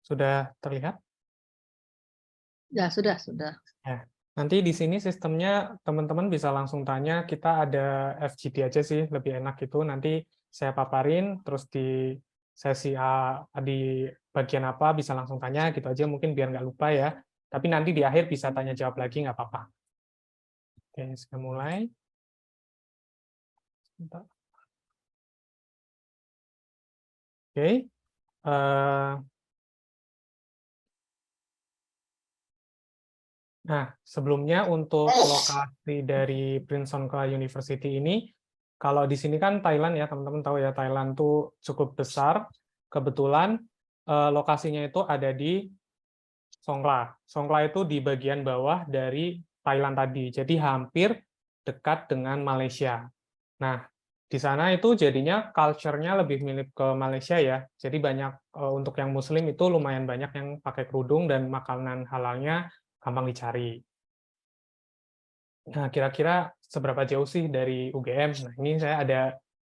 Sudah terlihat? Ya, sudah. Ya. Nanti di sini sistemnya teman-teman bisa langsung tanya, kita ada FGD aja sih, lebih enak gitu. Nanti saya paparin, terus di sesi A di bagian apa bisa langsung tanya gitu aja, mungkin biar nggak lupa ya. Tapi nanti di akhir bisa tanya jawab lagi, nggak apa-apa. Oke, saya mulai. Sebentar. Oke. Nah, sebelumnya untuk lokasi dari Princeton University ini, kalau di sini kan Thailand ya, teman-teman tahu ya, Thailand tuh cukup besar. Kebetulan lokasinya itu ada di Songkhla. Songkhla itu di bagian bawah dari Thailand tadi, jadi hampir dekat dengan Malaysia. Nah, di sana itu jadinya culture-nya lebih mirip ke Malaysia ya. Jadi banyak untuk yang Muslim itu lumayan banyak yang pakai kerudung dan makanan halalnya gampang dicari. Nah, kira-kira seberapa jauh sih dari UGM? Nah, ini saya ada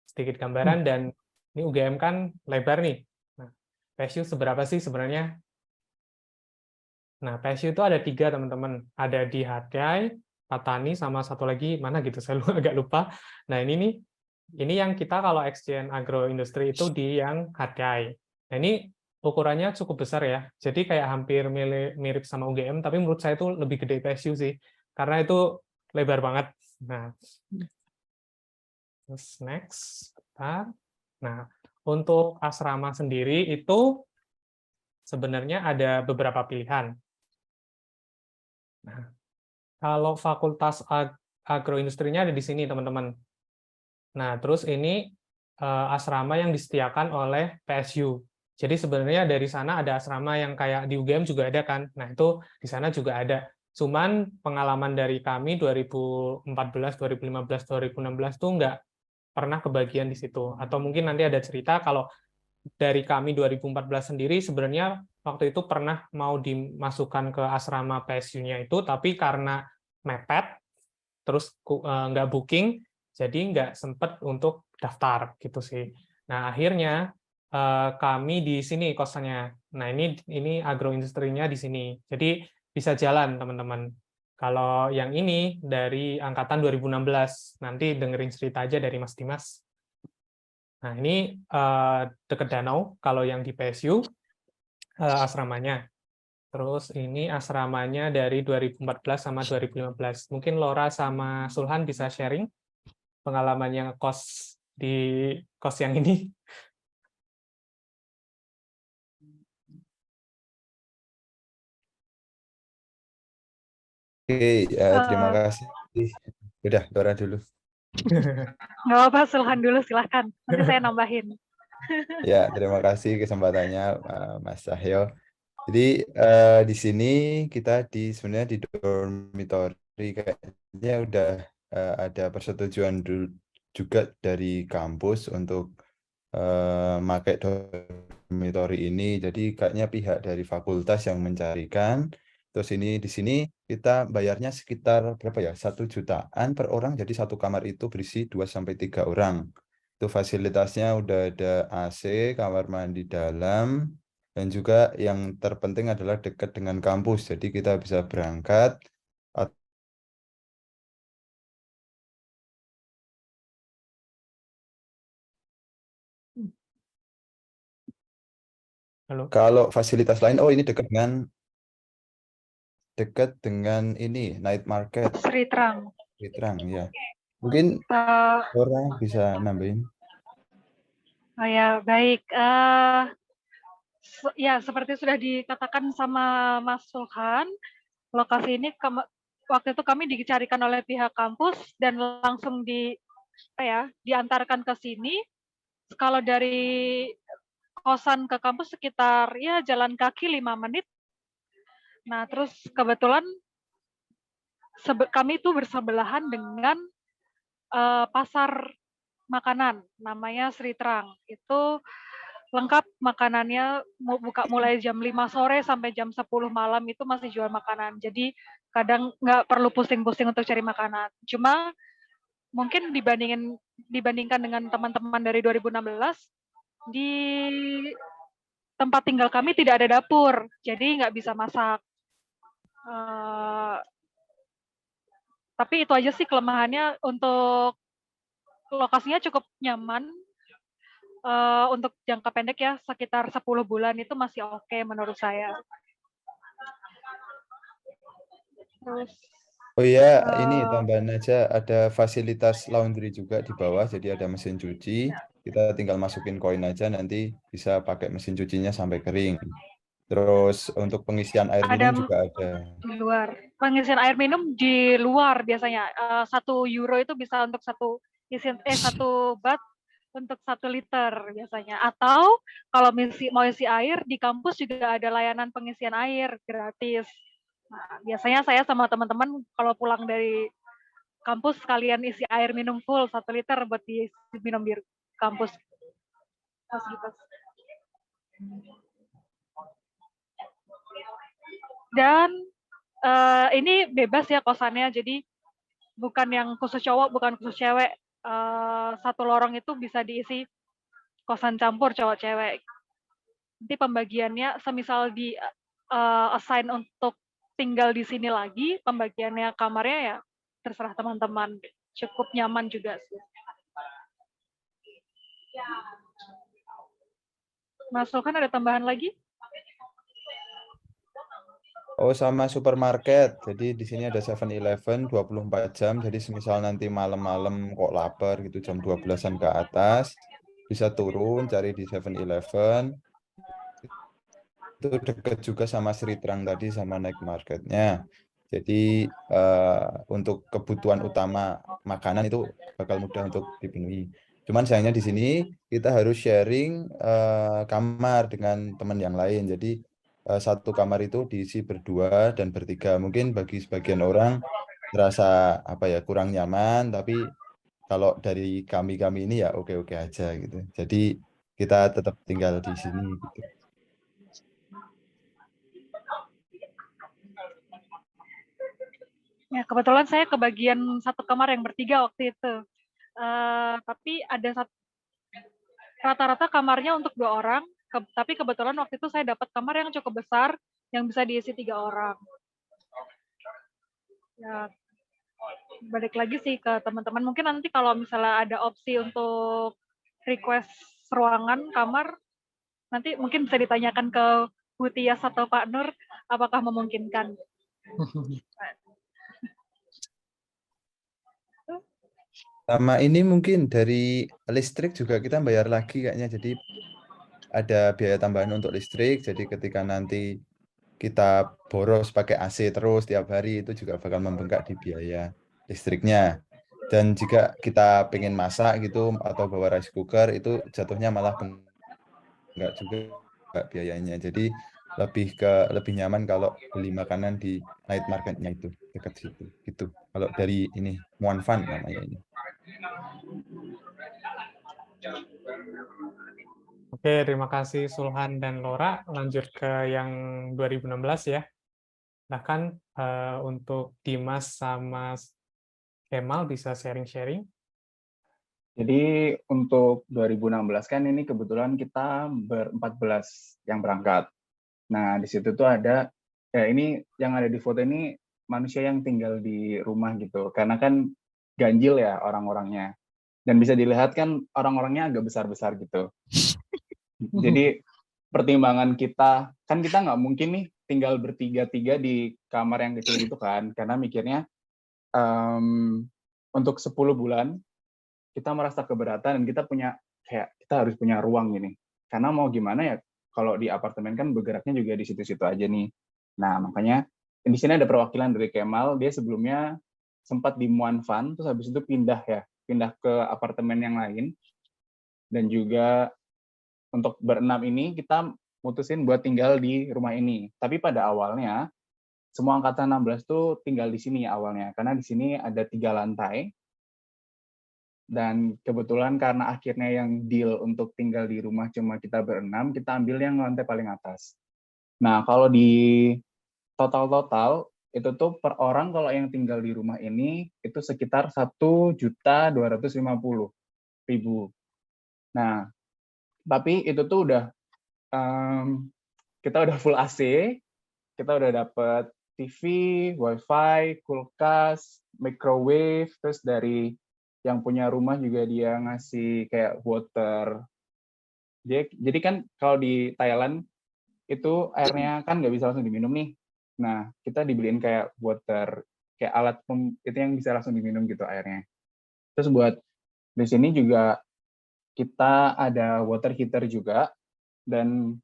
sedikit gambaran dan ini UGM kan lebar nih. Nah, PSU seberapa sih sebenarnya? Nah, PSU itu ada 3, teman-teman. Ada di Hatyai, Patani, sama satu lagi, mana gitu, saya agak lupa. Nah, ini yang kita kalau exchange agroindustri itu di yang Hatyai. Nah, ini ukurannya cukup besar ya. Jadi kayak hampir mirip sama UGM, tapi menurut saya itu lebih gede PSU sih. Karena itu lebar banget. Nah, terus next. Bentar. Nah, untuk asrama sendiri itu sebenarnya ada beberapa pilihan. Nah, kalau fakultas agroindustrinya ada di sini, teman-teman. Nah, terus ini asrama yang disediakan oleh PSU. Jadi sebenarnya dari sana ada asrama yang kayak di UGM juga ada kan. Nah, itu di sana juga ada. Cuman pengalaman dari kami 2014, 2015, 2016 tuh nggak pernah kebagian di situ. Atau mungkin nanti ada cerita kalau dari kami 2014 sendiri sebenarnya waktu itu pernah mau dimasukkan ke asrama PSU-nya itu, tapi karena mepet, terus nggak booking, jadi nggak sempet untuk daftar gitu sih. Nah, akhirnya kami di sini kosannya. Nah, ini agroindustrinya di sini. Jadi bisa jalan, teman-teman. Kalau yang ini dari angkatan 2016, nanti dengerin cerita aja dari Mas Dimas. Nah, ini dekat danau kalau yang di PSU asramanya. Terus ini asramanya dari 2014 sama 2015. Mungkin Laura sama Sulhan bisa sharing pengalamannya kos di kos yang ini. Oke, terima kasih. Udah, Dora dulu. Nggak apa-apa, Sulhan dulu, silahkan. Nanti saya nambahin. Ya, terima kasih kesempatannya, Mas Cahyo. Jadi di sini kita sebenarnya di dormitory kayaknya udah ada persetujuan juga dari kampus untuk pakai dormitory ini. Jadi kayaknya pihak dari fakultas yang mencarikan. Terus ini di sini kita bayarnya sekitar berapa ya? 1 jutaan per orang. Jadi satu kamar itu berisi 2-3 orang. Itu fasilitasnya udah ada AC, kamar mandi dalam, dan juga yang terpenting adalah dekat dengan kampus. Jadi kita bisa berangkat. Halo. Kalau fasilitas lain, oh ini dekat dengan ini night market. Sri Trang. Sri Trang, ya. Mungkin orang bisa nambahin. Oh ya, baik. Ya, seperti sudah dikatakan sama Mas Sulhan, lokasi ini waktu itu kami dicarikan oleh pihak kampus dan langsung diantarkan ke sini. Kalau dari kosan ke kampus sekitar ya jalan kaki 5 menit. Nah, terus kebetulan kami itu bersebelahan dengan pasar makanan namanya Sri Trang. Itu lengkap makanannya, buka mulai jam 5 sore sampai jam 10 malam itu masih jual makanan. Jadi kadang nggak perlu pusing-pusing untuk cari makanan. Cuma mungkin dibandingkan dengan teman-teman dari 2016, di tempat tinggal kami tidak ada dapur, jadi nggak bisa masak. Tapi itu aja sih kelemahannya. Untuk lokasinya cukup nyaman. Untuk jangka pendek ya, sekitar 10 bulan itu masih oke menurut saya. Terus, Oh iya, ini tambahan aja, ada fasilitas laundry juga di bawah, jadi ada mesin cuci. Kita tinggal masukin koin aja, nanti bisa pakai mesin cucinya sampai kering. Terus untuk pengisian air ada minum juga ada. di luar. Pengisian air minum di luar biasanya. 1 euro itu bisa untuk satu bat untuk 1 liter biasanya. Atau kalau mau isi air di kampus juga ada layanan pengisian air gratis. Nah, biasanya saya sama teman-teman kalau pulang dari kampus sekalian isi air minum full 1 liter buat diminum di kampus. Fasilitas. Dan ini bebas ya kosannya, jadi bukan yang khusus cowok, bukan khusus cewek. 1 lorong itu bisa diisi kosan campur cowok-cewek. Nanti pembagiannya semisal di assign untuk tinggal di sini lagi, pembagiannya kamarnya ya terserah teman-teman. Cukup nyaman juga sih. Mas Sulkan ada tambahan lagi? Oh, sama supermarket. Jadi di sini ada 7-Eleven 24 jam. Jadi semisal nanti malam-malam kok lapar gitu jam 12-an ke atas, bisa turun cari di 7-Eleven. Itu dekat juga sama Sri Trang tadi sama night marketnya. Jadi untuk kebutuhan utama makanan itu bakal mudah untuk dipenuhi. Cuman sayangnya di sini kita harus sharing kamar dengan teman yang lain. Jadi satu kamar itu diisi berdua dan bertiga. Mungkin bagi sebagian orang terasa apa ya kurang nyaman, tapi kalau dari kami ini ya oke-oke aja gitu. Jadi kita tetap tinggal di sini gitu. Ya, kebetulan saya kebagian 1 kamar yang bertiga waktu itu. Tapi ada rata-rata kamarnya untuk 2 orang, tapi kebetulan waktu itu saya dapat kamar yang cukup besar, yang bisa diisi 3 orang. Ya, balik lagi sih ke teman-teman. Mungkin nanti kalau misalnya ada opsi untuk request ruangan kamar, nanti mungkin bisa ditanyakan ke Bu Tias atau Pak Nur, apakah memungkinkan. Sama ini mungkin dari listrik juga kita bayar lagi kayaknya. Jadi ada biaya tambahan untuk listrik. Jadi ketika nanti kita boros pakai AC terus tiap hari itu juga bakal membengkak di biaya listriknya. Dan jika kita pengen masak gitu atau bawa rice cooker itu jatuhnya malah enggak juga biayanya. Jadi lebih nyaman kalau beli makanan di night marketnya itu dekat situ gitu. Kalau dari ini Muan Fun namanya ini. Oke, terima kasih Sulhan dan Laura. Lanjut ke yang 2016 ya. Bahkan untuk Dimas sama Kemal bisa sharing-sharing. Jadi untuk 2016 kan ini kebetulan kita ber-14 yang berangkat. Nah, di situ tuh ada, ya ini yang ada di foto ini manusia yang tinggal di rumah gitu. Karena kan ganjil ya orang-orangnya. Dan bisa dilihat kan orang-orangnya agak besar-besar gitu. Jadi pertimbangan kita, kan kita nggak mungkin nih tinggal bertiga-tiga di kamar yang kecil gitu kan. Karena mikirnya untuk 10 bulan, kita merasa keberatan dan kita harus punya ruang ini. Karena mau gimana ya, kalau di apartemen kan bergeraknya juga di situ-situ aja nih. Nah, makanya di sini ada perwakilan dari Kemal, dia sebelumnya sempat di Muan Fun, terus habis itu pindah ke apartemen yang lain. Dan juga untuk berenam ini kita mutusin buat tinggal di rumah ini. Tapi pada awalnya, semua angkatan 16 tuh tinggal di sini awalnya, karena di sini ada 3 lantai. Dan kebetulan karena akhirnya yang deal untuk tinggal di rumah cuma kita berenam, kita ambil yang lantai paling atas. Nah, kalau di total itu tuh per orang kalau yang tinggal di rumah ini itu sekitar 1.250.000. Nah, tapi itu tuh udah kita udah full AC, kita udah dapet TV, WiFi, kulkas, microwave, terus dari yang punya rumah juga dia ngasih kayak water. Jadi kan kalau di Thailand itu airnya kan nggak bisa langsung diminum nih. Nah, kita dibeliin kayak water, kayak alat itu yang bisa langsung diminum gitu airnya. Terus buat di sini juga kita ada water heater juga, dan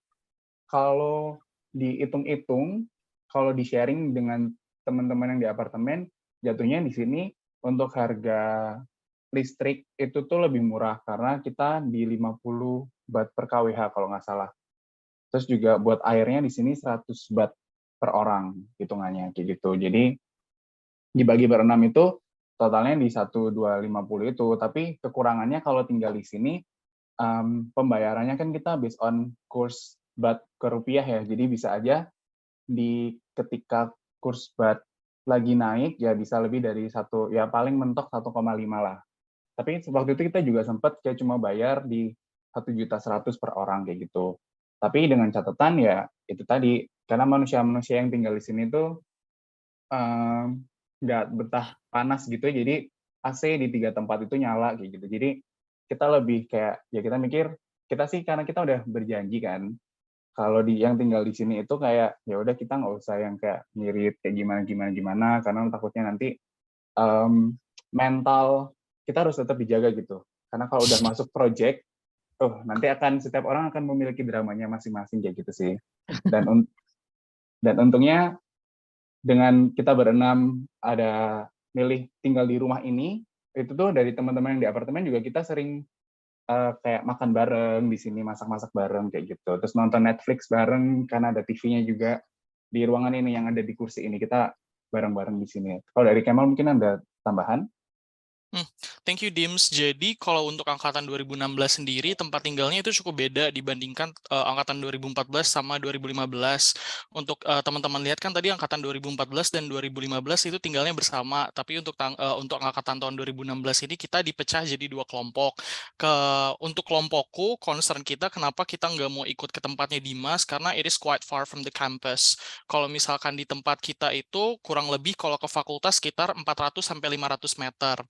kalau dihitung-hitung, kalau di-sharing dengan teman-teman yang di apartemen, jatuhnya di sini untuk harga listrik itu tuh lebih murah karena kita di 50 baht per kWh kalau nggak salah. Terus juga buat airnya di sini 100 baht per orang hitungannya kayak gitu. Jadi dibagi berenam itu totalnya di 1.250 itu. Tapi kekurangannya kalau tinggal di sini pembayarannya kan kita based on kurs baht ke rupiah ya. Jadi bisa aja ketika kurs baht lagi naik ya bisa lebih dari ya paling mentok 1,5 lah. Tapi waktu itu kita juga sempat kayak cuma bayar di 1.100.000 per orang kayak gitu. Tapi dengan catatan ya itu tadi, karena manusia-manusia yang tinggal di sini tuh nggak betah panas gitu, jadi AC di 3 tempat itu nyala kayak gitu. Jadi kita lebih kayak ya kita mikir kita sih karena kita udah berjanji kan, kalau yang tinggal di sini itu kayak ya udah kita nggak usah yang kayak ngirit kayak gimana karena takutnya nanti mental kita harus tetap dijaga gitu. Karena kalau udah masuk project, nanti setiap orang akan memiliki dramanya masing-masing kayak gitu sih. Dan untungnya dengan kita berenam ada milih tinggal di rumah ini, itu tuh dari teman-teman yang di apartemen juga kita sering kayak makan bareng di sini, masak-masak bareng kayak gitu. Terus nonton Netflix bareng karena ada TV-nya juga di ruangan ini yang ada di kursi ini, kita bareng-bareng di sini. Kalau dari Kemal mungkin ada tambahan? Thank you, Dims. Jadi kalau untuk angkatan 2016 sendiri, tempat tinggalnya itu cukup beda dibandingkan angkatan 2014 sama 2015. Untuk teman-teman lihat kan tadi angkatan 2014 dan 2015 itu tinggalnya bersama, tapi untuk angkatan tahun 2016 ini kita dipecah jadi 2 kelompok. Untuk kelompokku, concern kita kenapa kita nggak mau ikut ke tempatnya Dimas, karena it is quite far from the campus. Kalau misalkan di tempat kita itu kurang lebih kalau ke fakultas sekitar 400-500 meter.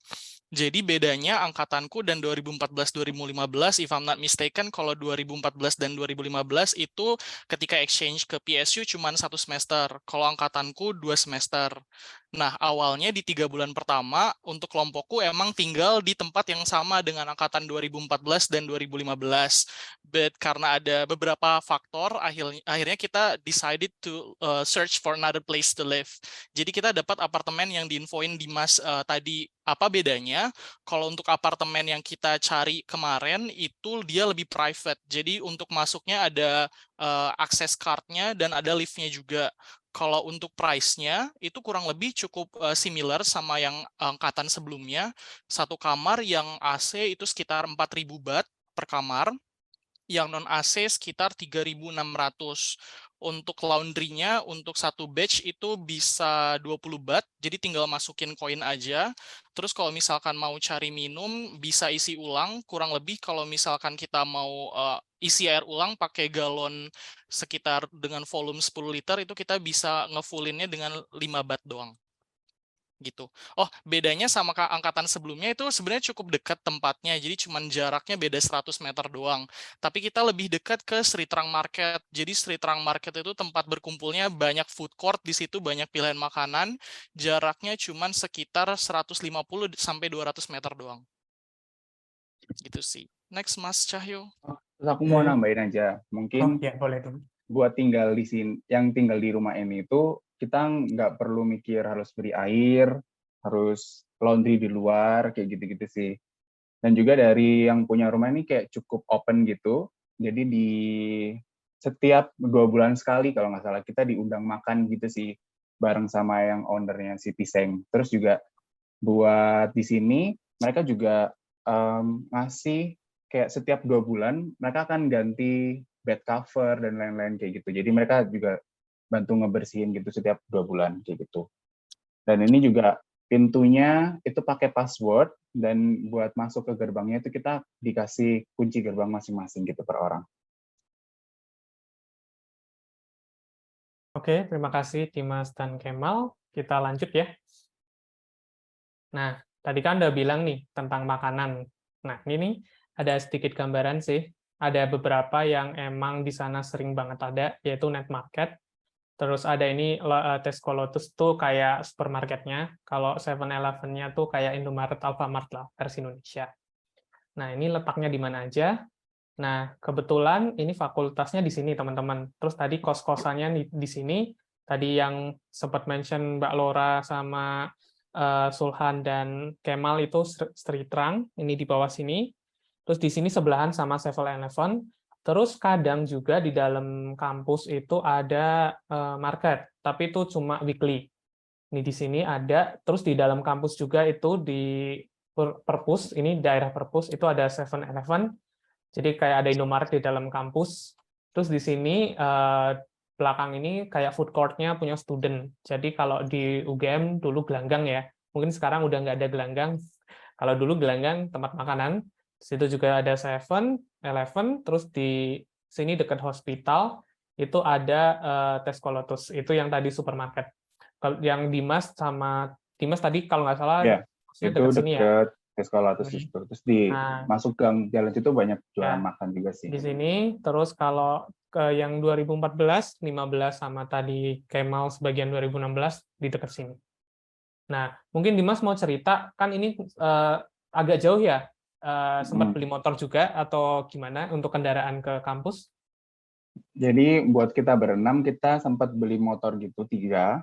Jadi bedanya angkatanku dan 2014-2015, if I'm not mistaken, kalau 2014 dan 2015 itu ketika exchange ke PSU cuma 1 semester. Kalau angkatanku 2 semester. Nah, awalnya di 3 bulan pertama, untuk kelompokku emang tinggal di tempat yang sama dengan angkatan 2014 dan 2015. But karena ada beberapa faktor, akhirnya kita decided to search for another place to live. Jadi kita dapat apartemen yang diinfoin Dimas tadi. Apa bedanya? Kalau untuk apartemen yang kita cari kemarin, itu dia lebih private. Jadi untuk masuknya ada akses card-nya dan ada lift-nya juga. Kalau untuk price-nya, itu kurang lebih cukup similar sama yang angkatan sebelumnya. Satu kamar yang AC itu sekitar 4.000 baht per kamar. Yang non-AC sekitar 3.600. Untuk laundry-nya, untuk satu batch itu bisa 20 baht, jadi tinggal masukin koin aja. Terus kalau misalkan mau cari minum, bisa isi ulang, kurang lebih kalau misalkan kita mau isi air ulang pakai galon sekitar dengan volume 10 liter, itu kita bisa ngefullinnya dengan 5 baht doang. Gitu. Oh, bedanya sama angkatan sebelumnya itu sebenarnya cukup dekat tempatnya, jadi cuman jaraknya beda 100 meter doang. Tapi kita lebih dekat ke Street Rang Market. Jadi Street Rang Market itu tempat berkumpulnya banyak food court, di situ banyak pilihan makanan, jaraknya cuman sekitar 150 sampai 200 meter doang. Gitu sih. Next, Mas Cahyo. Terus aku mau nambahin aja, mungkin ya boleh tuh. buat tinggal di sini, yang tinggal di rumah ini itu kita nggak perlu mikir harus beli air, harus laundry di luar, kayak gitu-gitu sih. Dan juga dari yang punya rumah ini kayak cukup open gitu, jadi di setiap 2 bulan sekali kalau nggak salah kita diundang makan gitu sih, bareng sama yang ownernya si Piseng. Terus juga buat di sini mereka juga ngasih kayak setiap 2 bulan mereka akan ganti bed cover dan lain-lain kayak gitu. Jadi mereka juga bantu ngebersihin gitu setiap 2 bulan kayak gitu. Dan ini juga pintunya itu pakai password, dan buat masuk ke gerbangnya itu kita dikasih kunci gerbang masing-masing gitu per orang. Oke, terima kasih Dimas dan Kemal. Kita lanjut ya. Nah, tadi kan udah bilang nih tentang makanan. Nah, ini nih ada sedikit gambaran sih. Ada beberapa yang emang di sana sering banget ada, yaitu Net Market. Terus ada ini Tesco Lotus tuh kayak supermarketnya. Kalau 7-Eleven-nya tuh kayak Indomaret, Alfamart lah, versi Indonesia. Nah, ini letaknya di mana aja. Nah, kebetulan ini fakultasnya di sini, teman-teman. Terus tadi kos-kosannya di sini. Tadi yang sempat mention Mbak Lora sama Sulhan dan Kemal itu Street Trunk, ini di bawah sini. Terus di sini sebelahan sama 7-Eleven. Terus kadang juga di dalam kampus itu ada market, tapi itu cuma weekly. Ini di sini ada, terus di dalam kampus juga itu di Perpus, ini daerah Perpus, itu ada 7-Eleven. Jadi kayak ada Indomaret di dalam kampus. Terus di sini belakang ini kayak food court-nya punya student. Jadi kalau di UGM dulu gelanggang ya. Mungkin sekarang udah nggak ada gelanggang. Kalau dulu gelanggang tempat makanan. Di situ juga ada 7-Eleven. Terus di sini dekat hospital itu ada Tesco Lotus. Itu yang tadi supermarket. Kalau yang Dimas sama Dimas tadi kalau nggak salah Ya, maksudnya itu dekat sini ya. deket ke sekolah terus di Nah, masuk gang jalan situ banyak jualan ya. makan juga sih. Di sini, terus kalau ke yang 2014, 15 sama tadi Kemal sebagian 2016 di dekat sini. Nah, mungkin Dimas mau cerita, kan ini agak jauh ya, sempat beli motor juga atau gimana untuk kendaraan ke kampus? Jadi buat kita berenam kita sempat beli motor gitu 3,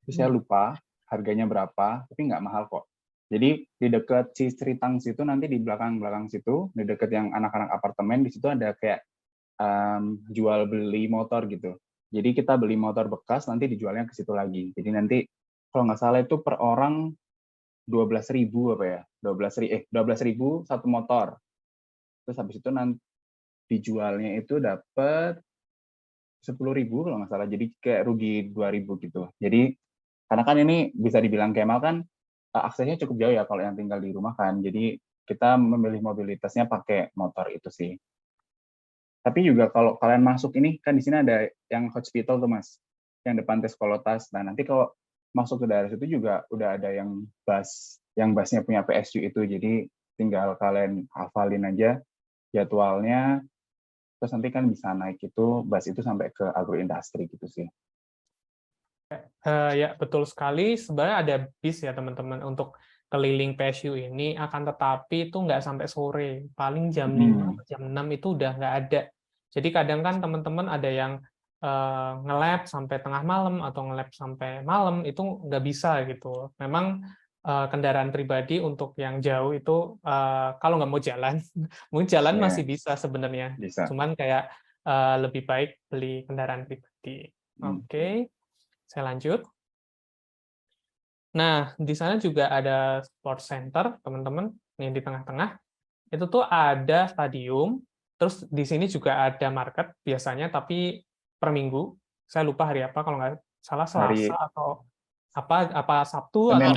terus saya lupa harganya berapa, tapi nggak mahal kok. Jadi di dekat si Ceritang situ nanti di belakang situ, di dekat yang anak-anak apartemen di situ ada kayak jual beli motor gitu. Jadi kita beli motor bekas nanti dijualnya ke situ lagi. Jadi nanti kalau nggak salah itu per orang 12.000 apa ya? 12.000 satu motor. Terus habis itu nanti dijualnya itu dapat 10.000 kalau nggak salah. Jadi kayak rugi 2.000 gitu. Jadi karena kan ini bisa dibilang Kemal kan aksesnya cukup jauh ya kalau yang tinggal di rumah kan. Jadi kita memilih mobilitasnya pakai motor itu sih. Tapi juga kalau kalian masuk ini kan di sini ada yang hospital tuh Mas, yang depan Tesco Lotus. Nah nanti kalau masuk ke daerah situ juga udah ada yang busnya punya PSU itu. Jadi tinggal kalian hafalin aja jadwalnya. Terus nanti kan bisa naik itu bus itu sampai ke agroindustri gitu sih. Ya, betul sekali. Sebenarnya ada bis ya, teman-teman, untuk keliling PSU ini, akan tetapi itu nggak sampai sore. Paling jam 5, jam 6 itu udah nggak ada. Jadi kadang kan teman-teman ada yang nge-lab sampai tengah malam atau nge-lab sampai malam, itu nggak bisa gitu. Memang kendaraan pribadi untuk yang jauh itu, kalau nggak mau jalan, mungkin jalan masih bisa sebenarnya. Bisa. Cuman kayak lebih baik beli kendaraan pribadi. Oke. Saya lanjut. Nah, di sana juga ada sports center, teman-teman, yang di tengah-tengah. Itu tuh ada stadium, terus di sini juga ada market biasanya, tapi per minggu. Saya lupa hari apa, kalau nggak salah Selasa atau apa Sabtu atau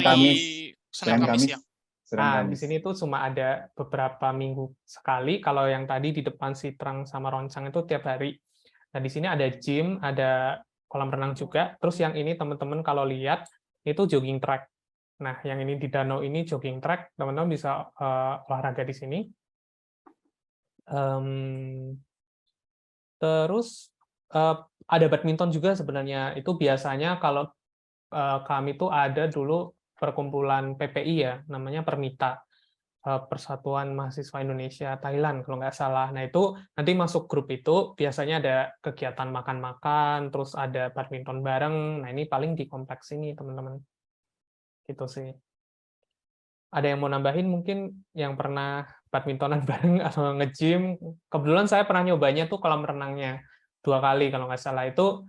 Senin Kamis ya. Nah, di sini tuh cuma ada beberapa minggu sekali. Kalau yang tadi di depan Sitrang sama Roncang itu tiap hari. Nah, di sini ada gym, ada kolam renang juga. Terus yang ini teman-teman kalau lihat itu jogging track. Nah, yang ini di danau ini jogging track, teman-teman bisa olahraga di sini. Terus ada badminton juga sebenarnya. Itu biasanya kalau kami tuh ada dulu perkumpulan PPI ya, namanya Permita. Persatuan Mahasiswa Indonesia Thailand kalau nggak salah. Nah itu nanti masuk grup itu biasanya ada kegiatan makan-makan, terus ada badminton bareng. Nah ini paling di kompleks ini teman-teman. Gitu sih. Ada yang mau nambahin mungkin yang pernah badmintonan bareng atau nge-gym? Kebetulan saya pernah nyobanya tuh kolam renangnya 2 kali kalau nggak salah. Itu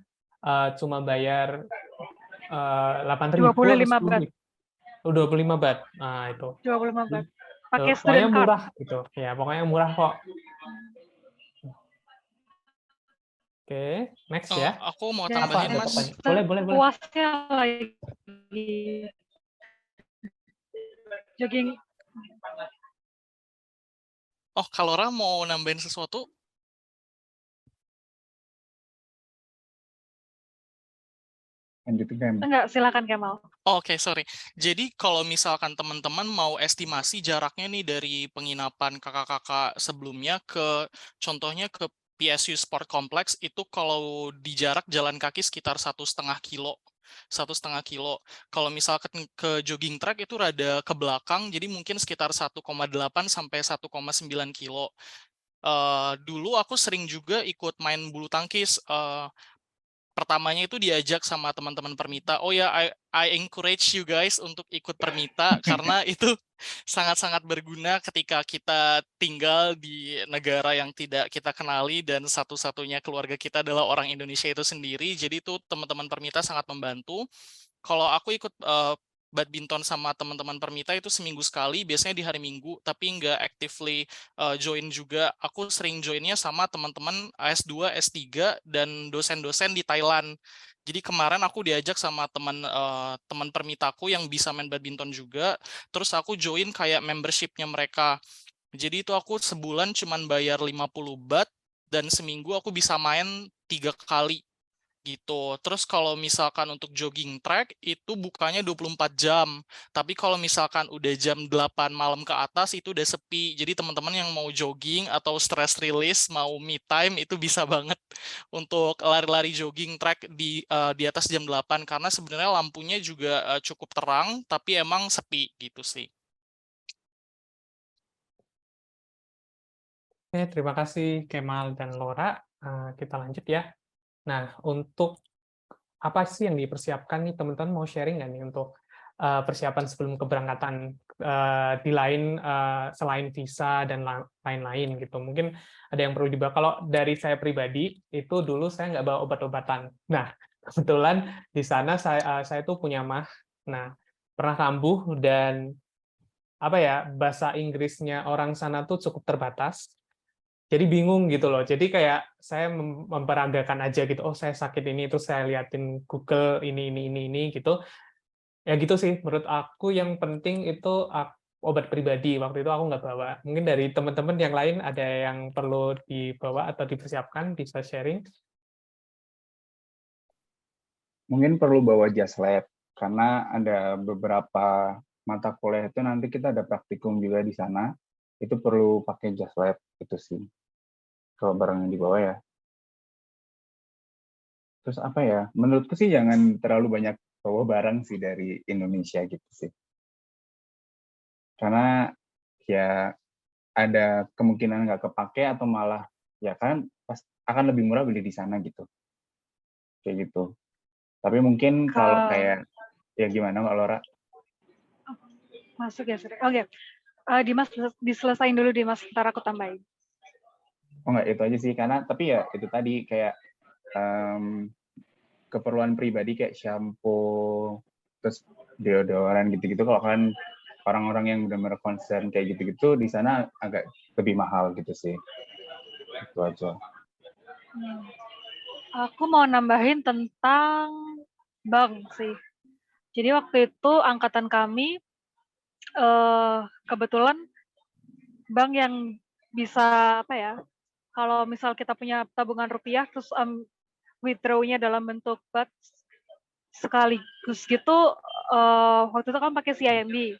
cuma bayar 8.000 25 baht. 25 baht. Nah itu. 25 baht. Pakai pokoknya student card. murah gitu ya, pokoknya murah kok. Oke, next ya. Aku mau Dan tambahin Mas. Boleh. Puasnya lagi jogging. Oh, Kalora mau nambahin sesuatu? Lanjutin kan? Enggak, silakan Kemal. Oke, sorry. Jadi kalau misalkan teman-teman mau estimasi jaraknya nih dari penginapan kakak-kakak sebelumnya ke contohnya ke PSU Sport Complex itu kalau di jarak jalan kaki sekitar 1,5 kilo. 1,5 kilo. Kalau misalkan ke jogging track itu rada ke belakang, jadi mungkin sekitar 1,8 sampai 1,9 kilo. Dulu aku sering juga ikut main bulu tangkis. Pertamanya itu diajak sama teman-teman Permita. Oh ya, I encourage you guys untuk ikut Permita karena itu sangat-sangat berguna ketika kita tinggal di negara yang tidak kita kenali dan satu-satunya keluarga kita adalah orang Indonesia itu sendiri. Jadi itu teman-teman Permita sangat membantu. Kalau aku ikut badminton sama teman-teman Permita itu seminggu sekali, biasanya di hari Minggu, tapi nggak actively join juga. Aku sering joinnya sama teman-teman S2, S3, dan dosen-dosen di Thailand. Jadi kemarin aku diajak sama teman Permitaku yang bisa main badminton juga, terus aku join kayak membershipnya mereka. Jadi itu aku sebulan cuman bayar 50 baht, dan seminggu aku bisa main 3 kali. Gitu. Terus kalau misalkan untuk jogging track itu bukanya 24 jam. Tapi kalau misalkan udah jam 8 malam ke atas itu udah sepi. Jadi teman-teman yang mau jogging atau stress release, mau me time itu bisa banget untuk lari-lari jogging track di atas jam 8 karena sebenarnya lampunya juga cukup terang tapi emang sepi gitu sih. Oke, terima kasih Kemal dan Laura. Kita lanjut ya. Nah, untuk apa sih yang dipersiapkan nih teman-teman, mau sharing nggak nih untuk persiapan sebelum keberangkatan di lain selain visa dan lain-lain gitu. Mungkin ada yang perlu dibawa. Kalau dari saya pribadi itu dulu saya nggak bawa obat-obatan. Nah, kebetulan di sana saya tuh punya mah. Nah, pernah kambuh dan apa ya, bahasa Inggrisnya orang sana tuh cukup terbatas. Jadi bingung gitu loh. Jadi kayak saya memperagakan aja gitu. Oh, saya sakit ini, terus saya liatin Google ini gitu. Ya gitu sih. Menurut aku yang penting itu obat pribadi. Waktu itu aku nggak bawa. Mungkin dari teman-teman yang lain ada yang perlu dibawa atau dipersiapkan, bisa sharing. Mungkin perlu bawa jas lab karena ada beberapa mata kuliah itu nanti kita ada praktikum juga di sana. Itu perlu pakai jas lab itu sih. Kalau barang yang dibawa ya. Terus apa ya? Menurutku sih jangan terlalu banyak bawa barang sih dari Indonesia gitu sih. Karena ya ada kemungkinan nggak kepake atau malah ya kan akan lebih murah beli di sana gitu. Kayak gitu. Tapi mungkin kalau kayak ya gimana Mbak Laura? Masuk ya, sorry. Oke. Dimas, diselesain dulu Dimas, ntar aku tambahin. Oh enggak, itu aja sih. Karena tapi ya itu tadi kayak keperluan pribadi kayak shampoo, terus deodoran gitu-gitu. Kalau kan orang-orang yang benar-benar concern kayak gitu-gitu, di sana agak lebih mahal gitu sih. Itu aja. Aku mau nambahin tentang bank sih. Jadi waktu itu angkatan kami kebetulan bank yang bisa apa ya? Kalau misal kita punya tabungan rupiah terus withdraw-nya dalam bentuk baht sekaligus gitu, waktu itu kan pakai CIMB.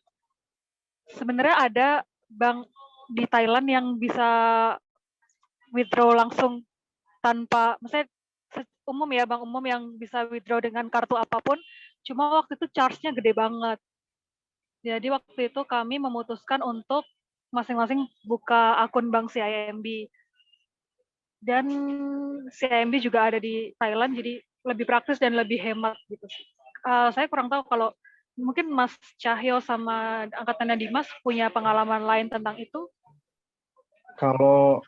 Sebenarnya ada bank di Thailand yang bisa withdraw langsung tanpa, maksudnya umum ya, bank umum yang bisa withdraw dengan kartu apapun, cuma waktu itu charge-nya gede banget. Jadi waktu itu kami memutuskan untuk masing-masing buka akun bank CIMB. Dan CIMB juga ada di Thailand, jadi lebih praktis dan lebih hemat gitu. Saya kurang tahu kalau mungkin Mas Cahyo sama angkatannya Dimas punya pengalaman lain tentang itu. Kalau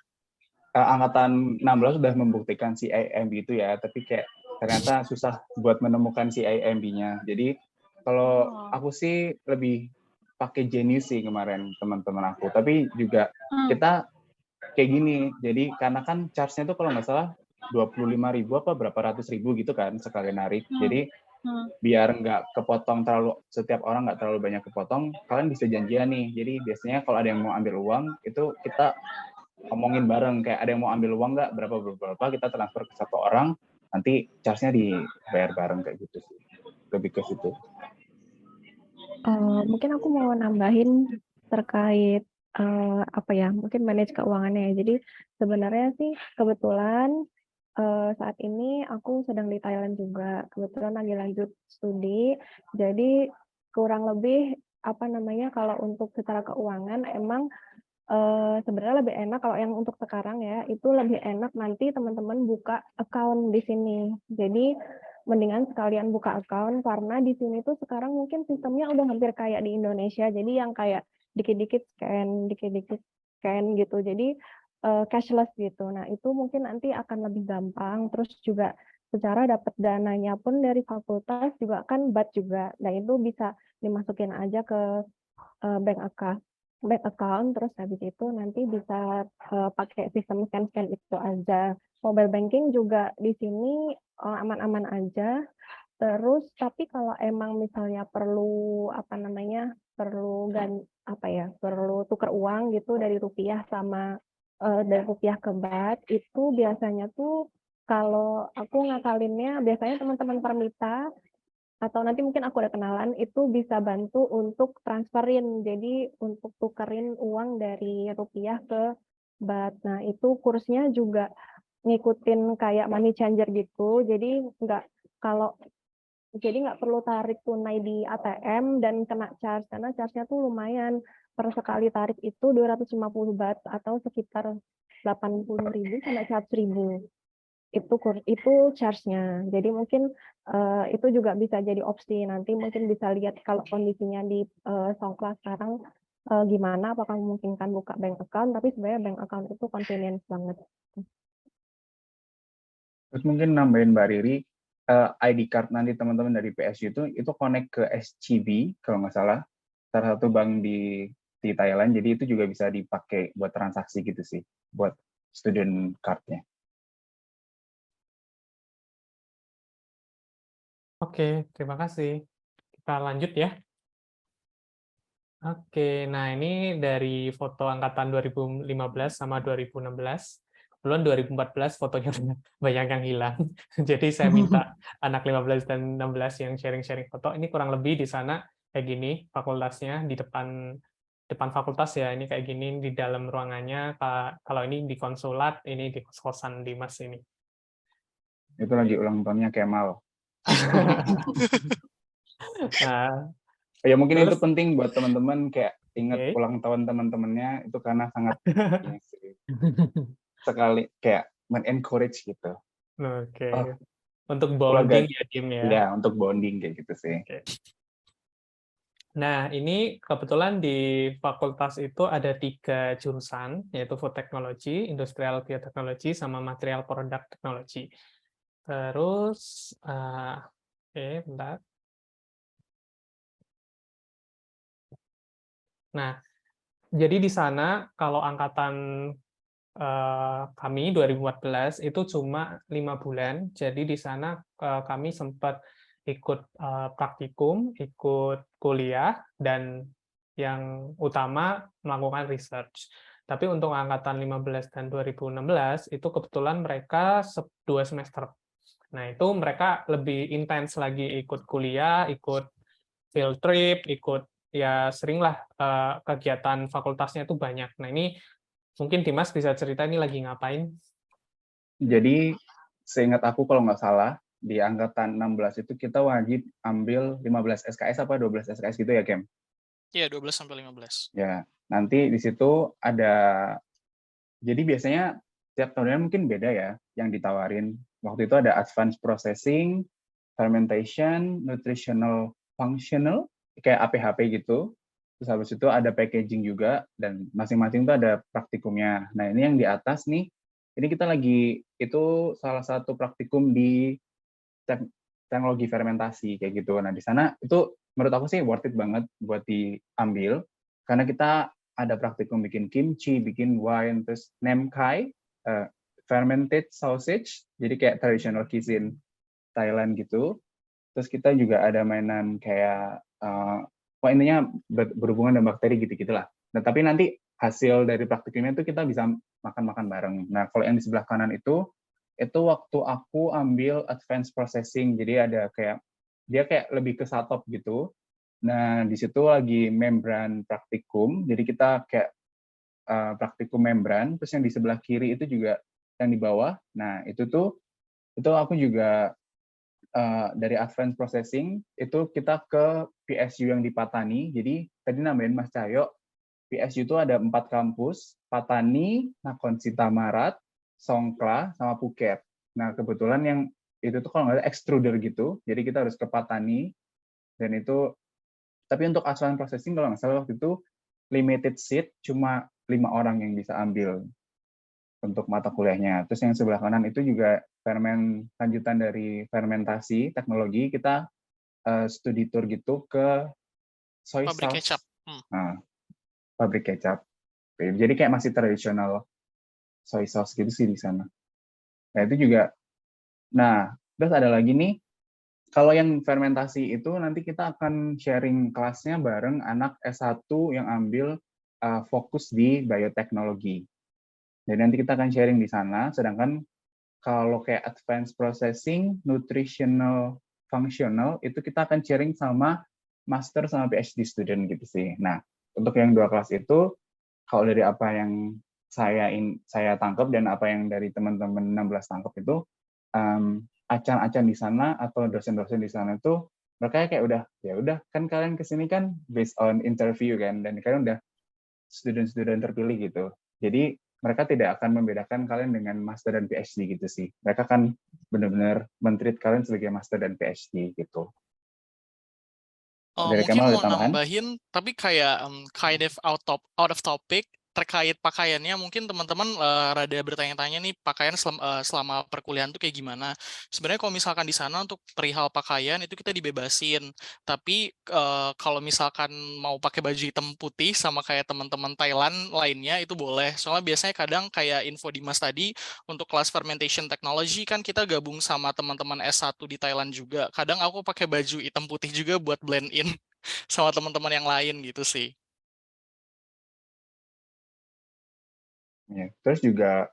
angkatan 16 sudah membuktikan CIMB itu ya, tapi kayak ternyata susah buat menemukan CIMB-nya. Jadi kalau aku sih lebih pakai Genius sih kemarin teman-teman aku. Tapi juga kita kayak gini. Jadi karena kan charge-nya tuh kalau nggak salah 25.000 apa berapa ratus ribu gitu kan sekali narik. Jadi biar nggak kepotong terlalu, setiap orang nggak terlalu banyak kepotong, kalian bisa janjian nih. Jadi biasanya kalau ada yang mau ambil uang itu kita ngomongin bareng, kayak ada yang mau ambil uang nggak, berapa kita transfer ke satu orang, nanti charge-nya dibayar bareng kayak gitu sih. lebih ke situ. Mungkin aku mau nambahin terkait apa ya, mungkin manage keuangannya ya. Jadi sebenarnya sih kebetulan saat ini aku sedang di Thailand juga. Kebetulan lagi lanjut studi. Jadi kurang lebih apa namanya, kalau untuk secara keuangan emang sebenarnya lebih enak kalau yang untuk sekarang ya, itu lebih enak nanti teman-teman buka account di sini. Jadi mendingan sekalian buka account karena di sini tuh sekarang mungkin sistemnya udah hampir kayak di Indonesia. Jadi yang kayak dikit-dikit scan gitu. Jadi cashless gitu. Nah, itu mungkin nanti akan lebih gampang. Terus juga secara dapat dananya pun dari fakultas juga kan BAT juga. Nah, itu bisa dimasukin aja ke bank account, terus habis itu nanti bisa pakai sistem scan itu aja. Mobile banking juga di sini aman-aman aja. Terus tapi kalau emang misalnya perlu apa namanya, perlu perlu tukar uang gitu dari rupiah sama dari rupiah ke baht, itu biasanya tuh kalau aku ngakalinnya biasanya teman-teman Permita atau nanti mungkin aku ada kenalan itu bisa bantu untuk transferin, jadi untuk tukerin uang dari rupiah ke baht. Nah itu kursnya juga ngikutin kayak money changer gitu, jadi nggak perlu tarik tunai di ATM dan kena charge, karena charge-nya tuh lumayan. Per sekali tarik itu 250 baht atau sekitar 80.000 sampai 100.000. Itu charge-nya. Jadi mungkin itu juga bisa jadi opsi. Nanti mungkin bisa lihat kalau kondisinya di Songkla sekarang gimana, apakah memungkinkan buka bank account, tapi sebenarnya bank account itu convenience banget. Terus mungkin nambahin Mbak Riri, ID card nanti teman-teman dari PSU itu connect ke SCB kalau nggak salah, salah satu bank di Thailand. Jadi itu juga bisa dipakai buat transaksi gitu sih, buat student card-nya. Oke, terima kasih. Kita lanjut ya. Oke, nah ini dari foto angkatan 2015 sama 2016. Kebetulan 2014 fotonya banyak yang hilang. Jadi saya minta anak 15 dan 16 yang sharing-sharing foto. Ini kurang lebih di sana kayak gini fakultasnya, di depan fakultas ya, ini kayak gini di dalam ruangannya. Kalau ini di konsulat, ini di kos-kosan di Mas ini. Itu lagi ulang tahunnya Kemal. Nah, Ya mungkin itu terus, penting buat teman-teman, kayak ingat oke. ulang tahun teman-temannya itu karena sangat ini sih, sekali kayak men-encourage gitu. Oke, Oh, untuk keluarga, bonding ya, Tim ya. ya untuk bonding kayak gitu sih. Oke. Nah, ini kebetulan di fakultas itu ada 3 jurusan, yaitu Food Technology, Industrial Biotechnology, sama Material Product Technology. Terus, oke, bentar. Nah, jadi di sana kalau angkatan kami 2014 itu cuma 5 bulan. Jadi di sana kami sempat ikut praktikum, ikut kuliah, dan yang utama melakukan research. Tapi untuk angkatan 15 dan 2016 itu kebetulan mereka 2 semester. Nah, itu mereka lebih intens lagi ikut kuliah, ikut field trip, ikut ya seringlah kegiatan fakultasnya itu banyak. Nah, ini mungkin Dimas bisa cerita ini lagi ngapain? Jadi seingat aku kalau nggak salah di angkatan 16 itu kita wajib ambil 15 SKS apa 12 SKS gitu ya, Kem? Iya, 12 sampai 15. Ya, nanti di situ ada, jadi biasanya tiap tahunnya mungkin beda ya yang ditawarin. Waktu itu ada advanced processing, fermentation, nutritional functional, kayak APHP gitu. Terus habis itu ada packaging juga, dan masing-masing itu ada praktikumnya. Nah, ini yang di atas nih, ini kita lagi, itu salah satu praktikum di teknologi fermentasi, kayak gitu. Nah, di sana itu menurut aku sih worth it banget buat diambil, karena kita ada praktikum bikin kimchi, bikin wine, terus nemkai, fermented sausage, jadi kayak traditional cuisine Thailand gitu. Terus kita juga ada mainan kayak intinya berhubungan dengan bakteri gitu-gitulah. Nah, tapi nanti hasil dari praktikumnya itu kita bisa makan-makan bareng. Nah, kalau yang di sebelah kanan itu waktu aku ambil advanced processing. Jadi ada kayak dia kayak lebih ke satop gitu. Nah, di situ lagi membran praktikum, jadi kita kayak praktikum membran, terus yang di sebelah kiri itu juga yang di bawah. Nah, itu aku juga dari advanced processing itu kita ke PSU yang di Patani. Jadi tadi nambahin Mas Cahyo, PSU itu ada 4 kampus, Patani, Nakhon Sitamarat, Songkhla, sama Phuket. Nah, kebetulan yang itu tuh kalau nggak ada extruder gitu, jadi kita harus ke Patani, dan itu, tapi untuk advanced processing kalau nggak salah waktu itu limited seat, cuma 5 orang yang bisa ambil untuk mata kuliahnya. Terus yang sebelah kanan itu juga lanjutan dari fermentasi teknologi, kita studi tour gitu ke soy Pabrik sauce. kecap. Pabrik kecap. Jadi kayak masih tradisional soy sauce gitu sih di sana. Nah, itu juga. Nah, terus ada lagi nih, kalau yang fermentasi itu nanti kita akan sharing kelasnya bareng anak S1 yang ambil fokus di bioteknologi. Jadi nanti kita akan sharing di sana, sedangkan kalau kayak advanced processing, nutritional, functional, itu kita akan sharing sama master sama PhD student gitu sih. Nah, untuk yang 2 kelas itu, kalau dari apa yang saya tangkap dan apa yang dari teman-teman 16 tangkap itu, acan-acan di sana atau dosen-dosen di sana itu mereka kayak udah kan kalian kesini kan based on interview kan, dan kalian udah student-student terpilih gitu. Jadi mereka tidak akan membedakan kalian dengan master dan PhD gitu sih. Mereka kan benar-benar men-treat kalian sebagai master dan PhD gitu. Dari Mungkin Kemal ada mau tambahan? nambahin, tapi kayak kind of out of topic terkait pakaiannya. Mungkin teman-teman rada bertanya-tanya nih, pakaian selama perkuliahan tuh kayak gimana. Sebenarnya kalau misalkan di sana untuk perihal pakaian itu kita dibebasin. Tapi kalau misalkan mau pakai baju hitam putih sama kayak teman-teman Thailand lainnya itu boleh. Soalnya biasanya kadang kayak info Dimas tadi, untuk kelas fermentation technology kan kita gabung sama teman-teman S1 di Thailand juga. Kadang aku pakai baju hitam putih juga buat blend in sama teman-teman yang lain gitu sih. Ya. Terus juga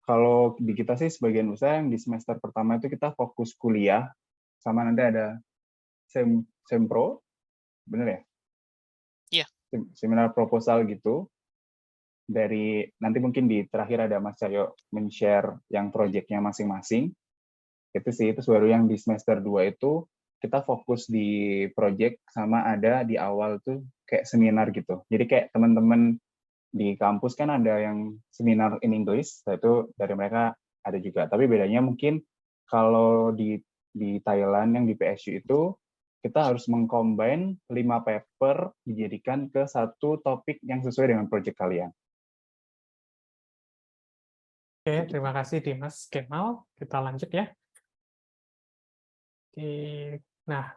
kalau di kita sih sebagian besar yang di semester pertama itu kita fokus kuliah, sama nanti ada sempro, bener ya? Iya. Seminar proposal gitu. Dari nanti mungkin di terakhir ada Mas Cahyo men-share yang proyeknya masing-masing. Itu sih, itu baru yang di semester 2 itu kita fokus di proyek, sama ada di awal tuh kayak seminar gitu. Jadi kayak teman-teman di kampus kan ada yang seminar in English, itu dari mereka ada juga. Tapi bedanya mungkin kalau di Thailand yang di PSU itu kita harus mengcombine 5 paper dijadikan ke satu topik yang sesuai dengan proyek kalian. Oke, terima kasih Dimas Kemal. Kita lanjut ya. Nah,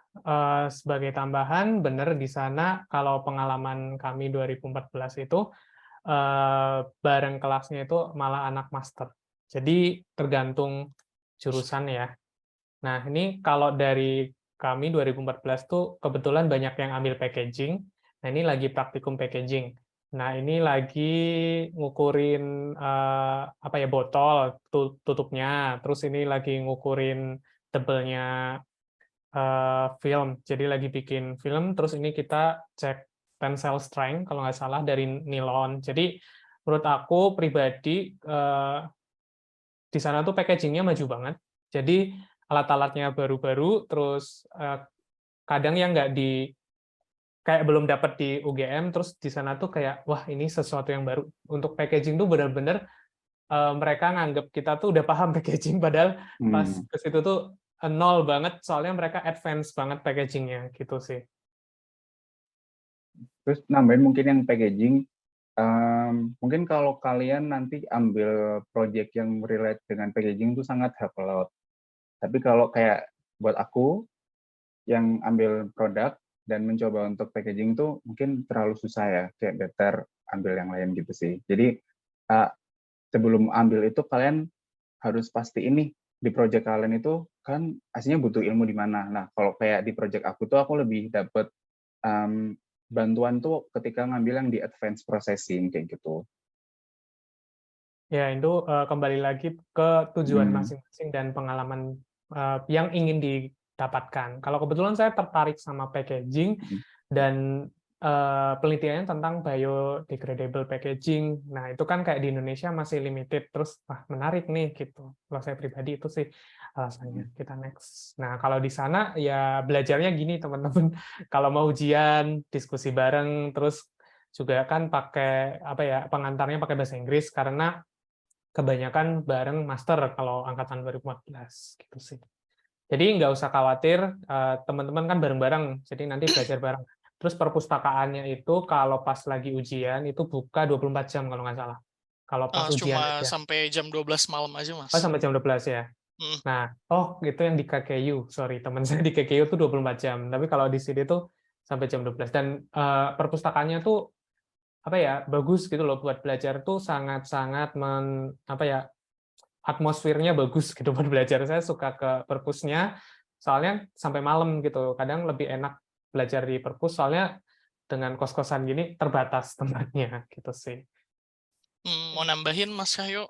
sebagai tambahan, benar di sana kalau pengalaman kami 2014 itu bareng kelasnya itu malah anak master. Jadi tergantung jurusan ya. Nah, ini kalau dari kami 2014 tuh kebetulan banyak yang ambil packaging. Nah, ini lagi praktikum packaging. Nah, ini lagi ngukurin apa ya, botol tutupnya. Terus ini lagi ngukurin tebelnya film. Jadi lagi bikin film, terus ini kita cek tensile strength kalau nggak salah dari nilon. Jadi menurut aku pribadi di sana tuh packagingnya maju banget. Jadi alat-alatnya baru-baru, terus kadang yang nggak kayak belum dapat di UGM, terus di sana tuh kayak wah ini sesuatu yang baru. Untuk packaging tuh benar-benar mereka nganggap kita tuh udah paham packaging, padahal pas ke situ tuh nol banget, soalnya mereka advance banget packagingnya gitu sih. Terus nambahin mungkin yang packaging, mungkin kalau kalian nanti ambil project yang relate dengan packaging itu sangat help a lot. Tapi kalau kayak buat aku yang ambil produk dan mencoba untuk packaging itu mungkin terlalu susah ya, kayak better ambil yang lain gitu sih. Jadi sebelum ambil itu kalian harus pasti ini di project kalian itu kan aslinya butuh ilmu di mana. Nah, kalau kayak di project aku tuh aku lebih dapat bantuan tuh ketika ngambil yang di advanced processing kayak gitu. Ya, itu kembali lagi ke tujuan masing-masing dan pengalaman yang ingin dapatkan. Kalau kebetulan saya tertarik sama packaging dan penelitiannya tentang biodegradable packaging. Nah, itu kan kayak di Indonesia masih limited, terus wah menarik nih gitu. Kalau saya pribadi itu sih alasannya. Kita next. Nah, kalau di sana ya belajarnya gini teman-teman. Kalau mau ujian, diskusi bareng, terus juga kan pakai apa ya, pengantarnya pakai bahasa Inggris karena kebanyakan bareng master kalau angkatan 2014 gitu sih. Jadi nggak usah khawatir, teman-teman kan bareng-bareng, jadi nanti belajar bareng. Terus perpustakaannya itu kalau pas lagi ujian itu buka 24 jam kalau nggak salah. Kalau pas ujian Cuma aja. sampai jam 12 malam aja, Mas. Oh, sampai jam 12 ya. Mm. Nah, itu yang di KKU. Sorry, teman saya di KKU tuh 24 jam. Tapi kalau di sini tuh sampai jam 12. Dan perpustakaannya tuh apa ya, bagus gitu loh buat belajar tuh sangat-sangat atmosfernya bagus gitu buat belajar. Saya suka ke perpusnya, soalnya sampai malam gitu. Kadang lebih enak belajar di perpus, soalnya dengan kos-kosan gini terbatas tempatnya gitu sih. Mau nambahin Mas Cahyo?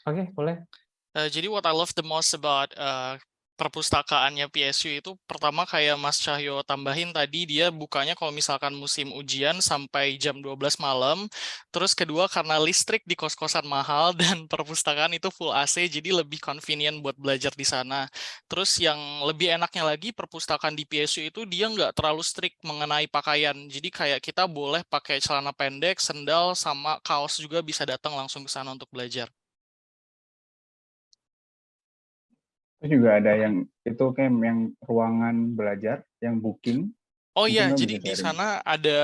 Oke, boleh. Jadi what I love the most about perpustakaannya PSU itu pertama kayak Mas Cahyo tambahin tadi dia bukanya kalau misalkan musim ujian sampai jam 12 malam. Terus kedua karena listrik di kos-kosan mahal dan perpustakaan itu full AC jadi lebih convenient buat belajar di sana. Terus yang lebih enaknya lagi perpustakaan di PSU itu dia nggak terlalu strict mengenai pakaian. Jadi kayak kita boleh pakai celana pendek, sendal, sama kaos juga bisa datang langsung ke sana untuk belajar. Itu juga ada yang itu kayak yang ruangan belajar yang booking. Oh Mungkin iya, lo jadi bisa di sharing. sana ada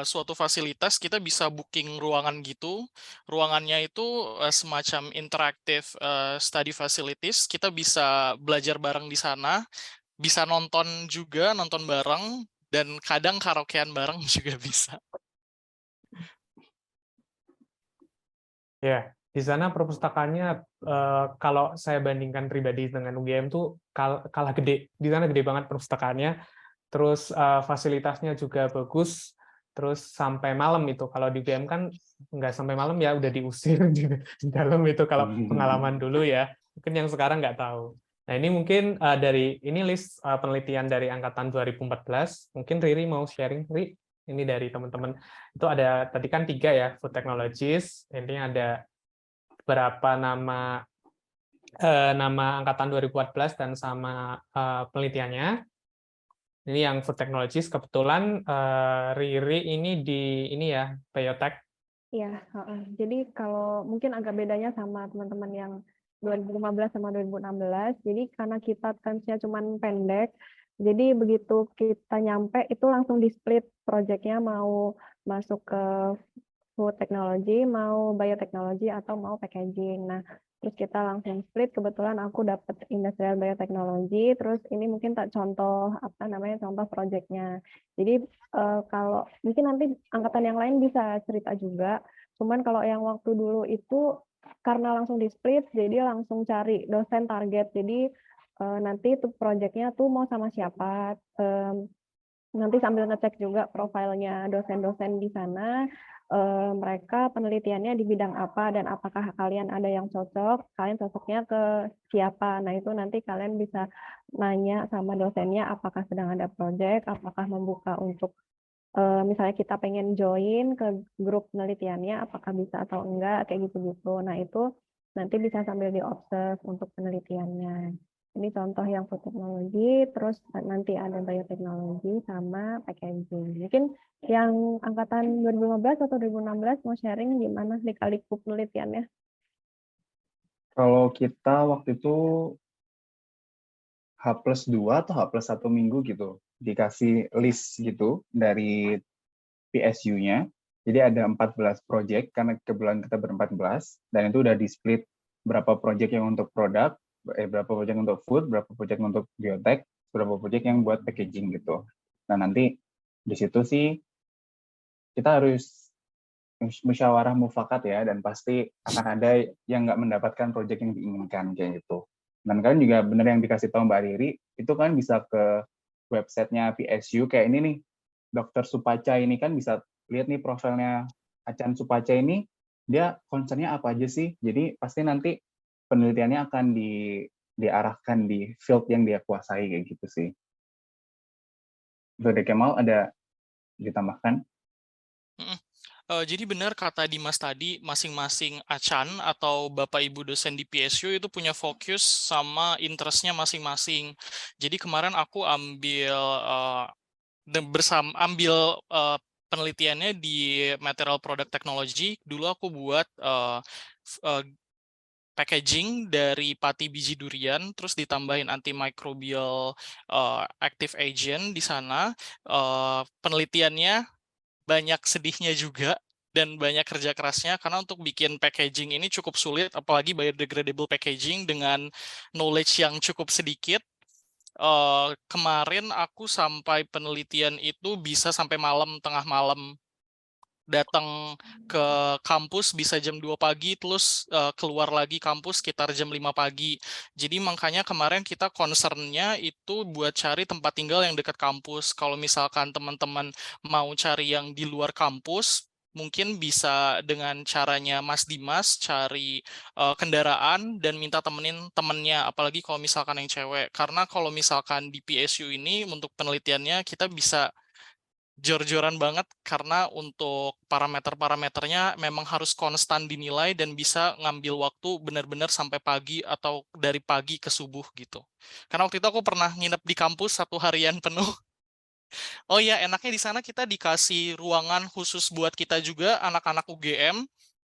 suatu fasilitas kita bisa booking ruangan gitu. Ruangannya itu semacam interactive study facilities. Kita bisa belajar bareng di sana, bisa nonton juga, nonton bareng, dan kadang karaokean bareng juga bisa. Ya, di sana perpustakaannya kalau saya bandingkan pribadi dengan UGM tuh kalah gede. Di sana gede banget perpustakaannya. Terus fasilitasnya juga bagus. Terus sampai malam itu. Kalau di UGM kan nggak sampai malam ya udah diusir di dalam itu kalau pengalaman dulu ya. Mungkin yang sekarang nggak tahu. Nah, ini mungkin ini list penelitian dari angkatan 2014. Mungkin Riri mau sharing, Riri. Ini dari teman-teman. Itu ada tadi kan 3 ya, food technologies. Ini ada beberapa nama angkatan 2014 dan sama penelitiannya. Ini yang food technologies. Kebetulan Riri ini di ya biotech. Iya, jadi kalau mungkin agak bedanya sama teman-teman yang 2015 sama 2016. Jadi karena kita kansnya cuma pendek, jadi begitu kita nyampe itu langsung di-split project-nya mau masuk ke food technology, mau bioteknologi atau mau packaging. Nah, terus kita langsung split. Kebetulan aku dapat industrial bioteknologi. Terus ini mungkin contoh contoh project-nya. Jadi kalau mungkin nanti angkatan yang lain bisa cerita juga. Cuman kalau yang waktu dulu itu karena langsung di split, jadi langsung cari dosen target. Jadi nanti tuh project-nya tuh mau sama siapa. Nanti sambil ngecek juga profilnya dosen-dosen di sana, mereka penelitiannya di bidang apa dan apakah kalian ada yang cocok, kalian cocoknya ke siapa. Nah, itu nanti kalian bisa nanya sama dosennya apakah sedang ada project, apakah membuka untuk misalnya kita pengen join ke grup penelitiannya, apakah bisa atau enggak, kayak gitu-gitu. Nah, itu nanti bisa sambil di-observe untuk penelitiannya. Ini contoh yang food teknologi, terus nanti ada bioteknologi sama packaging. Mungkin yang angkatan 2015 atau 2016 mau sharing gimana di Kalikup penelitiannya? Kalau kita waktu itu H+2 atau H+1 minggu gitu, dikasih list gitu dari PSU-nya. Jadi ada 14 project, karena kebetulan kita ber-14, dan itu udah di-split berapa project yang untuk produk, berapa project untuk food, berapa project untuk biotech, berapa project yang buat packaging gitu. Nah, nanti di situ sih kita harus musyawarah mufakat ya, dan pasti akan ada yang nggak mendapatkan project yang diinginkan kayak gitu. Dan kalian juga benar yang dikasih tahu Mbak Riri, itu kan bisa ke websitenya PSU kayak ini nih, Dr. Supaca ini kan bisa lihat nih profilnya Acan Supaca ini, dia concernnya apa aja sih. Jadi pasti nanti penelitiannya akan diarahkan di field yang dia kuasai kayak gitu sih. Dode Kemal ada ditambahkan? Jadi benar kata Dimas tadi, masing-masing Acan atau Bapak Ibu dosen di PSU itu punya fokus sama interest-nya masing-masing. Jadi kemarin aku ambil penelitiannya di Material Product Technology. Dulu aku buat packaging dari pati biji durian, terus ditambahin antimicrobial active agent di sana. Penelitiannya banyak sedihnya juga dan banyak kerja kerasnya, karena untuk bikin packaging ini cukup sulit, apalagi biodegradable packaging dengan knowledge yang cukup sedikit. Kemarin aku sampai penelitian itu bisa sampai tengah malam, datang ke kampus bisa jam 2 pagi, terus keluar lagi kampus sekitar jam 5 pagi. Jadi makanya kemarin kita concernnya itu buat cari tempat tinggal yang dekat kampus. Kalau misalkan teman-teman mau cari yang di luar kampus, mungkin bisa dengan caranya Mas Dimas cari kendaraan dan minta temenin temennya, apalagi kalau misalkan yang cewek. Karena kalau misalkan di PSU ini untuk penelitiannya kita bisa jor-joran banget, karena untuk parameter-parameternya memang harus konstan dinilai dan bisa ngambil waktu benar-benar sampai pagi atau dari pagi ke subuh gitu. Karena waktu itu aku pernah nginep di kampus 1 harian penuh. Oh iya, enaknya di sana kita dikasih ruangan khusus buat kita juga, anak-anak UGM.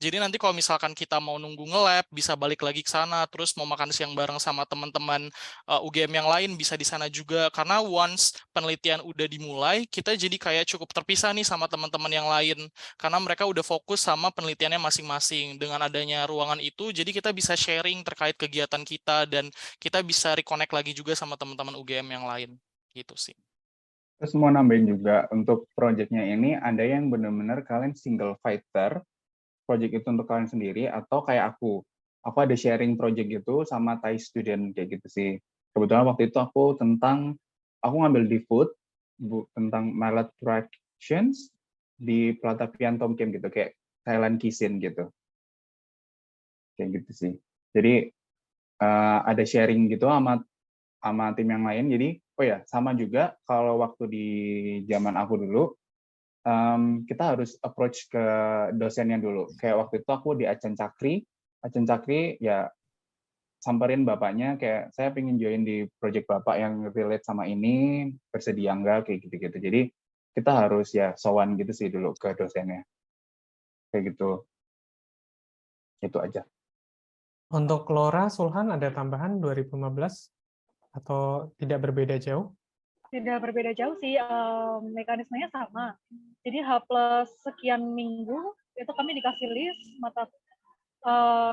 Jadi nanti kalau misalkan kita mau nunggu nge-lab, bisa balik lagi ke sana, terus mau makan siang bareng sama teman-teman UGM yang lain, bisa di sana juga. Karena once penelitian udah dimulai, kita jadi kayak cukup terpisah nih sama teman-teman yang lain. Karena mereka udah fokus sama penelitiannya masing-masing. Dengan adanya ruangan itu, jadi kita bisa sharing terkait kegiatan kita, dan kita bisa reconnect lagi juga sama teman-teman UGM yang lain. Gitu sih. Terus mau nambahin juga, untuk project-nya ini ada yang benar-benar kalian single fighter, project itu untuk kalian sendiri, atau kayak aku ada sharing project gitu sama Thai student kayak gitu sih. Kebetulan waktu itu aku ngambil di food, tentang malnutritions di Pelatapian Tomkiem gitu, kayak Thailand Kitchen gitu. Kayak gitu sih. Jadi ada sharing gitu sama tim yang lain. Jadi sama juga kalau waktu di zaman aku dulu, kita harus approach ke dosennya dulu. Kayak waktu itu aku di Acan Cakri ya samperin bapaknya, kayak saya pengen join di project bapak yang relate sama ini, bersedia enggak, kayak gitu-gitu. Jadi kita harus ya sowan gitu sih dulu ke dosennya. Kayak gitu. Itu aja. Untuk Laura, Sulhan ada tambahan 2015 atau tidak berbeda jauh? Tidak berbeda jauh sih, mekanismenya sama. Jadi H+ sekian minggu itu kami dikasih list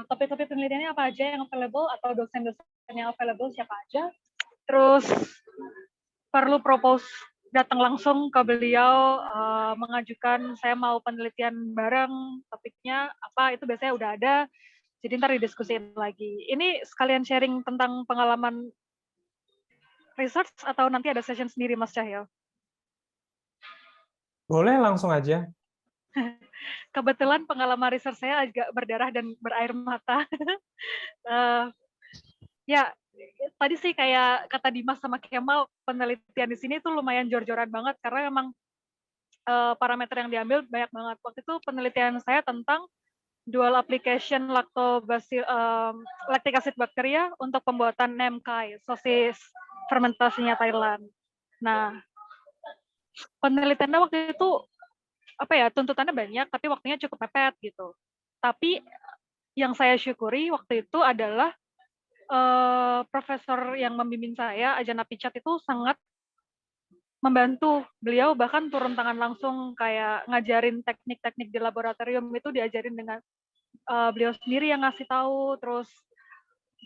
topik-topik penelitiannya apa aja yang available, atau dosen-dosen yang available siapa aja. Terus perlu propose, datang langsung ke beliau, mengajukan saya mau penelitian bareng, topiknya apa, itu biasanya udah ada. Jadi ntar didiskusiin lagi. Ini sekalian sharing tentang pengalaman research atau nanti ada session sendiri, Mas Cahyo? Boleh langsung aja. Kebetulan pengalaman research saya agak berdarah dan berair mata. Ya, tadi sih kayak kata Dimas sama Kemal, penelitian di sini tuh lumayan jor-joran banget, karena memang parameter yang diambil banyak banget. Waktu itu penelitian saya tentang dual application lactic acid bacteria untuk pembuatan nem kai, sosis fermentasinya Thailand. Nah, penelitiannya waktu itu tuntutannya banyak, tapi waktunya cukup mepet gitu. Tapi yang saya syukuri waktu itu adalah profesor yang membimbing saya, Ajana Picat, itu sangat membantu. Beliau bahkan turun tangan langsung, kayak ngajarin teknik-teknik di laboratorium itu diajarin dengan beliau sendiri yang ngasih tahu. Terus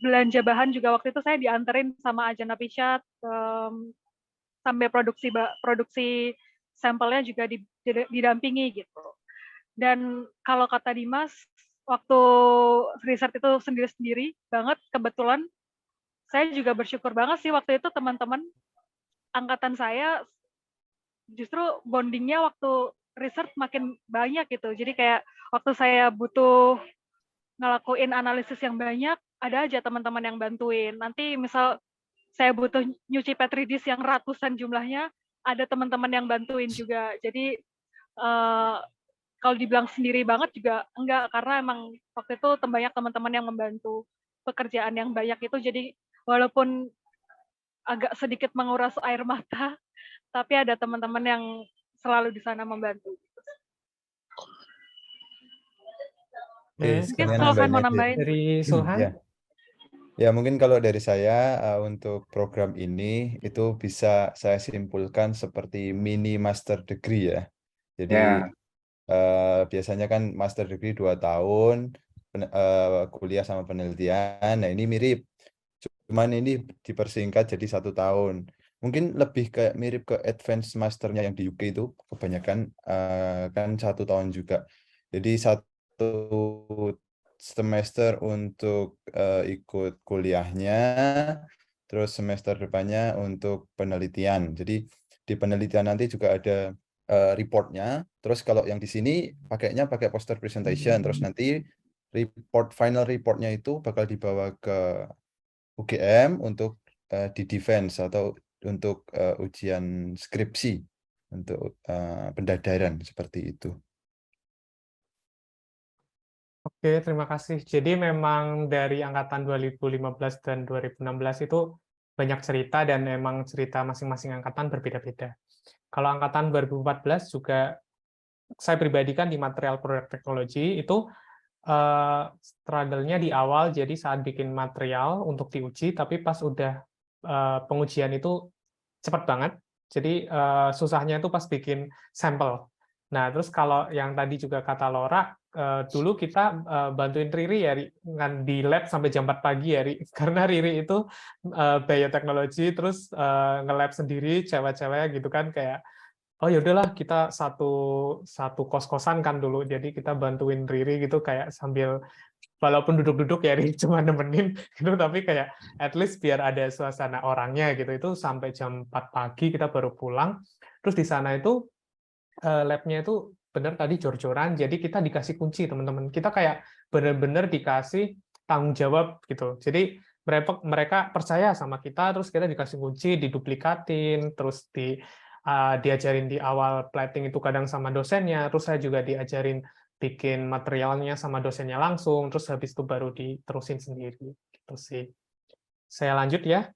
belanja bahan juga waktu itu saya dianterin sama Ajana Picat, sampai produksi sampelnya juga didampingi gitu. Dan kalau kata Dimas, waktu riset itu sendiri-sendiri banget, kebetulan saya juga bersyukur banget sih waktu itu teman-teman angkatan saya justru bondingnya waktu riset makin banyak gitu. Jadi kayak waktu saya butuh ngelakuin analisis yang banyak, ada aja teman-teman yang bantuin. Nanti misal saya butuh nyuci petri dish yang ratusan jumlahnya, ada teman-teman yang bantuin juga. Jadi kalau dibilang sendiri banget juga enggak, karena emang waktu itu banyak teman-teman yang membantu pekerjaan yang banyak itu. Jadi walaupun agak sedikit menguras air mata, tapi ada teman-teman yang selalu di sana membantu. Oke, Oke, Mungkin sekalian Sulhan nambahin mau aja. nambahin. dari Sulhan. Ya. Ya, mungkin kalau dari saya untuk program ini itu bisa saya simpulkan seperti mini master degree ya. Jadi Ya, biasanya kan master degree 2 tahun, kuliah sama penelitian. Nah, ini mirip. Cuman ini dipersingkat jadi 1 tahun. Mungkin lebih kayak mirip ke advance masternya yang di UK itu kebanyakan kan 1 tahun juga. Jadi 1 semester untuk ikut kuliahnya, terus semester depannya untuk penelitian. Jadi di penelitian nanti juga ada reportnya. Terus kalau yang di sini pakainya pakai poster presentation. Terus nanti final reportnya itu bakal dibawa ke UGM untuk di defense atau untuk ujian skripsi untuk pendadaran seperti itu. Oke, terima kasih. Jadi memang dari angkatan 2015 dan 2016 itu banyak cerita dan memang cerita masing-masing angkatan berbeda-beda. Kalau angkatan 2014 juga saya pribadi kan di material product technology itu struggle-nya di awal, jadi saat bikin material untuk diuji, tapi pas udah pengujian itu cepat banget. Jadi susahnya itu pas bikin sampel. Nah, terus kalau yang tadi juga kata Laura, dulu kita bantuin Riri ya, di lab sampai jam 4 pagi ya, Ri. Karena Riri itu bioteknologi, terus nge-lab sendiri, cewek-cewek gitu kan, kayak oh ya udahlah kita satu kos-kosan kan dulu, jadi kita bantuin Riri gitu kayak sambil walaupun duduk-duduk ya Riri cuma nemenin gitu, tapi kayak at least biar ada suasana orangnya gitu. Itu sampai jam 4 pagi kita baru pulang. Terus di sana itu lab-nya itu benar tadi jor-joran, jadi kita dikasih kunci teman-teman. Kita kayak benar-benar dikasih tanggung jawab gitu. Jadi mereka percaya sama kita, terus kita dikasih kunci, diduplikatin, terus diajarin di awal plating itu kadang sama dosennya, terus saya juga diajarin bikin materialnya sama dosennya langsung, terus habis itu baru diterusin sendiri. Gitu sih. Saya lanjut ya.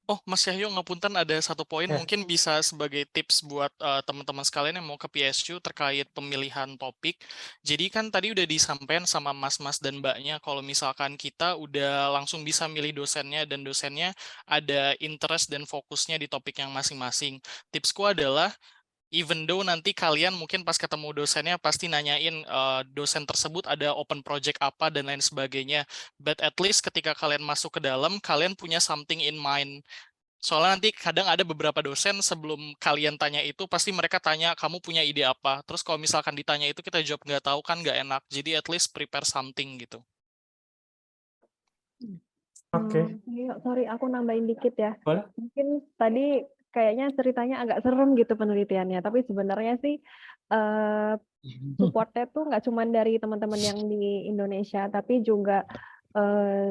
Oh, Mas Yahyo, ngapunten ada satu poin Ya. mungkin bisa sebagai tips buat teman-teman sekalian yang mau ke PSU terkait pemilihan topik. Jadi kan tadi udah disampaikan sama Mas-Mas dan Mbaknya kalau misalkan kita udah langsung bisa milih dosennya dan dosennya ada interest dan fokusnya di topik yang masing-masing. Tipsku adalah even though nanti kalian mungkin pas ketemu dosennya pasti nanyain dosen tersebut ada open project apa dan lain sebagainya. But at least ketika kalian masuk ke dalam, kalian punya something in mind. Soalnya nanti kadang ada beberapa dosen sebelum kalian tanya itu, pasti mereka tanya, kamu punya ide apa? Terus kalau misalkan ditanya itu kita jawab nggak tahu kan nggak enak. Jadi at least prepare something gitu. Oke. Sorry, aku nambahin dikit ya. Boleh. Mungkin tadi kayaknya ceritanya agak serem gitu penelitiannya, tapi sebenarnya sih supportnya tuh nggak cuma dari teman-teman yang di Indonesia, tapi juga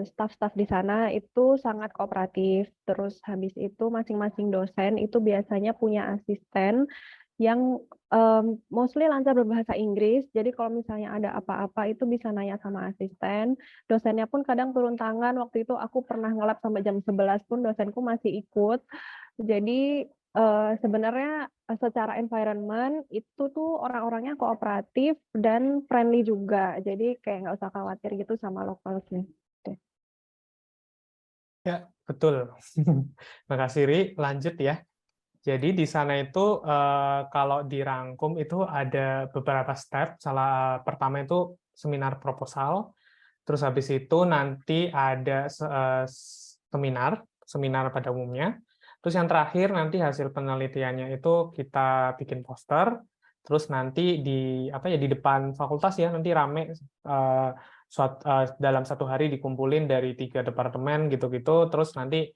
staff-staff di sana itu sangat kooperatif. Terus habis itu masing-masing dosen itu biasanya punya asisten yang mostly lancar berbahasa Inggris. Jadi kalau misalnya ada apa-apa itu bisa nanya sama asisten. Dosennya pun kadang turun tangan. Waktu itu aku pernah ngelab sampai jam 11 pun dosenku masih ikut. Jadi sebenarnya secara environment itu tuh orang-orangnya kooperatif dan friendly juga. Jadi kayak nggak usah khawatir gitu sama lokalnya. Ya, betul. Makasih, Ri. Lanjut ya. Jadi di sana itu kalau dirangkum itu ada beberapa step. Salah pertama itu seminar proposal. Terus habis itu nanti ada seminar pada umumnya. Terus yang terakhir nanti hasil penelitiannya itu kita bikin poster. Terus nanti di depan fakultas ya nanti rame dalam 1 hari dikumpulin dari 3 departemen gitu-gitu. Terus nanti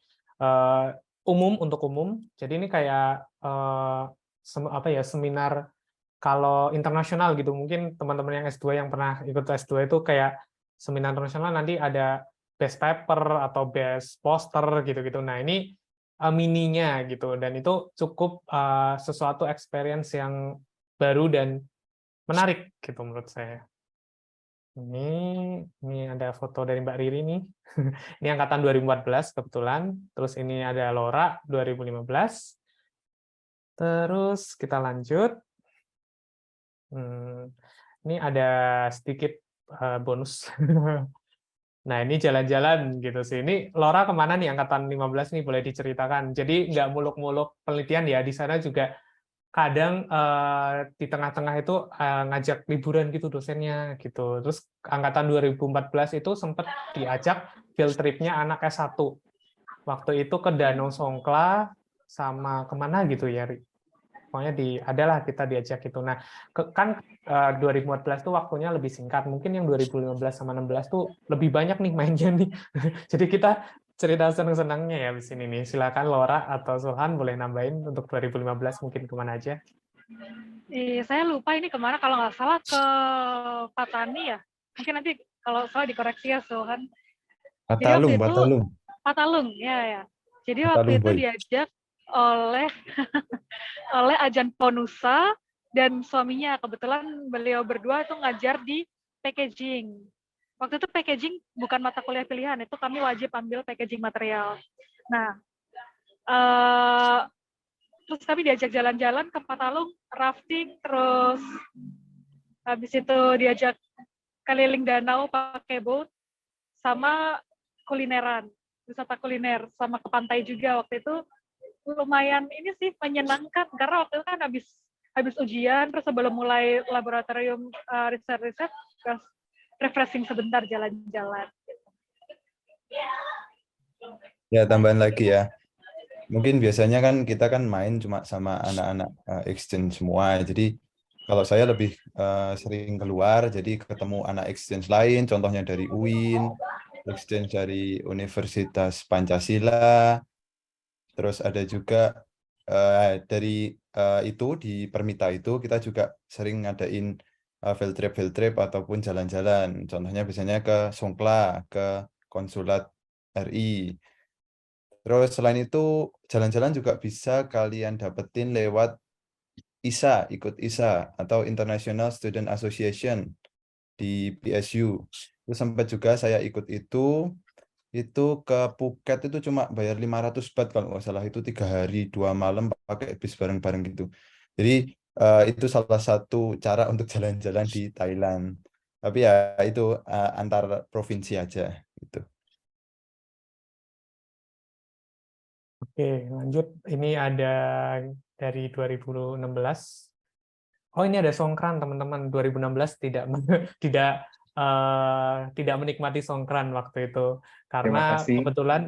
untuk umum. Jadi ini kayak seminar kalau internasional gitu. Mungkin teman-teman yang S2 yang pernah ikut S2 itu kayak seminar internasional nanti ada best paper atau best poster gitu-gitu. Nah, ini mininya gitu, dan itu cukup sesuatu experience yang baru dan menarik gitu menurut saya. Ini ada foto dari Mbak Riri nih. Ini angkatan 2014 kebetulan. Terus ini ada Laura 2015. Terus kita lanjut. Ini ada sedikit bonus. Nah, ini jalan-jalan gitu sih. Ini Laura kemana nih angkatan 15 nih, boleh diceritakan. Jadi nggak muluk-muluk penelitian ya, di sana juga kadang di tengah-tengah itu ngajak liburan gitu dosennya gitu. Terus angkatan 2014 itu sempat diajak field trip-nya anak S1. Waktu itu ke Danau Songkla sama kemana gitu ya, Ri? Pokoknya adalah kita diajak itu. Nah, kan 2014 tuh waktunya lebih singkat. Mungkin yang 2015 sama 16 tuh lebih banyak nih mainnya nih. Jadi kita cerita senang-senangnya ya di sini nih. Silakan Laura atau Sulhan boleh nambahin untuk 2015 mungkin kemana aja. Saya lupa ini kemana, kalau nggak salah ke Patani ya. Mungkin nanti kalau salah dikoreksi ya Sulhan. Jadi waktu itu Patalung, ya. Jadi waktu itu diajak oleh Ajan Ponusa dan suaminya. Kebetulan beliau berdua itu ngajar di packaging. Waktu itu packaging bukan mata kuliah pilihan, itu kami wajib ambil packaging material. Nah, terus kami diajak jalan-jalan ke Patalung, rafting, terus habis itu diajak keliling danau pakai boat, sama kulineran, wisata kuliner, sama ke pantai juga. Waktu itu lumayan ini sih menyenangkan, karena waktu itu kan habis ujian, terus sebelum mulai laboratorium riset-riset, terus refreshing sebentar jalan-jalan. Ya, tambahan lagi ya. Mungkin biasanya kan kita kan main cuma sama anak-anak exchange semua. Jadi kalau saya lebih sering keluar, jadi ketemu anak exchange lain, contohnya dari UIN, exchange dari Universitas Pancasila, terus ada juga dari itu di Permita itu kita juga sering ngadain field trip ataupun jalan-jalan. Contohnya biasanya ke Songkla, ke Konsulat RI. Terus selain itu jalan-jalan juga bisa kalian dapetin lewat ISA, ikut ISA atau International Student Association di PSU. Terus sampai juga saya ikut itu ke Phuket itu cuma bayar 500 baht kalau nggak salah, itu 3 hari 2 malam pakai bis bareng-bareng gitu. Jadi itu salah satu cara untuk jalan-jalan di Thailand. Tapi ya itu antar provinsi aja gitu. Oke, lanjut. Ini ada dari 2016. Oh, ini ada Songkran, teman-teman. 2016 tidak menikmati Songkran waktu itu karena kebetulan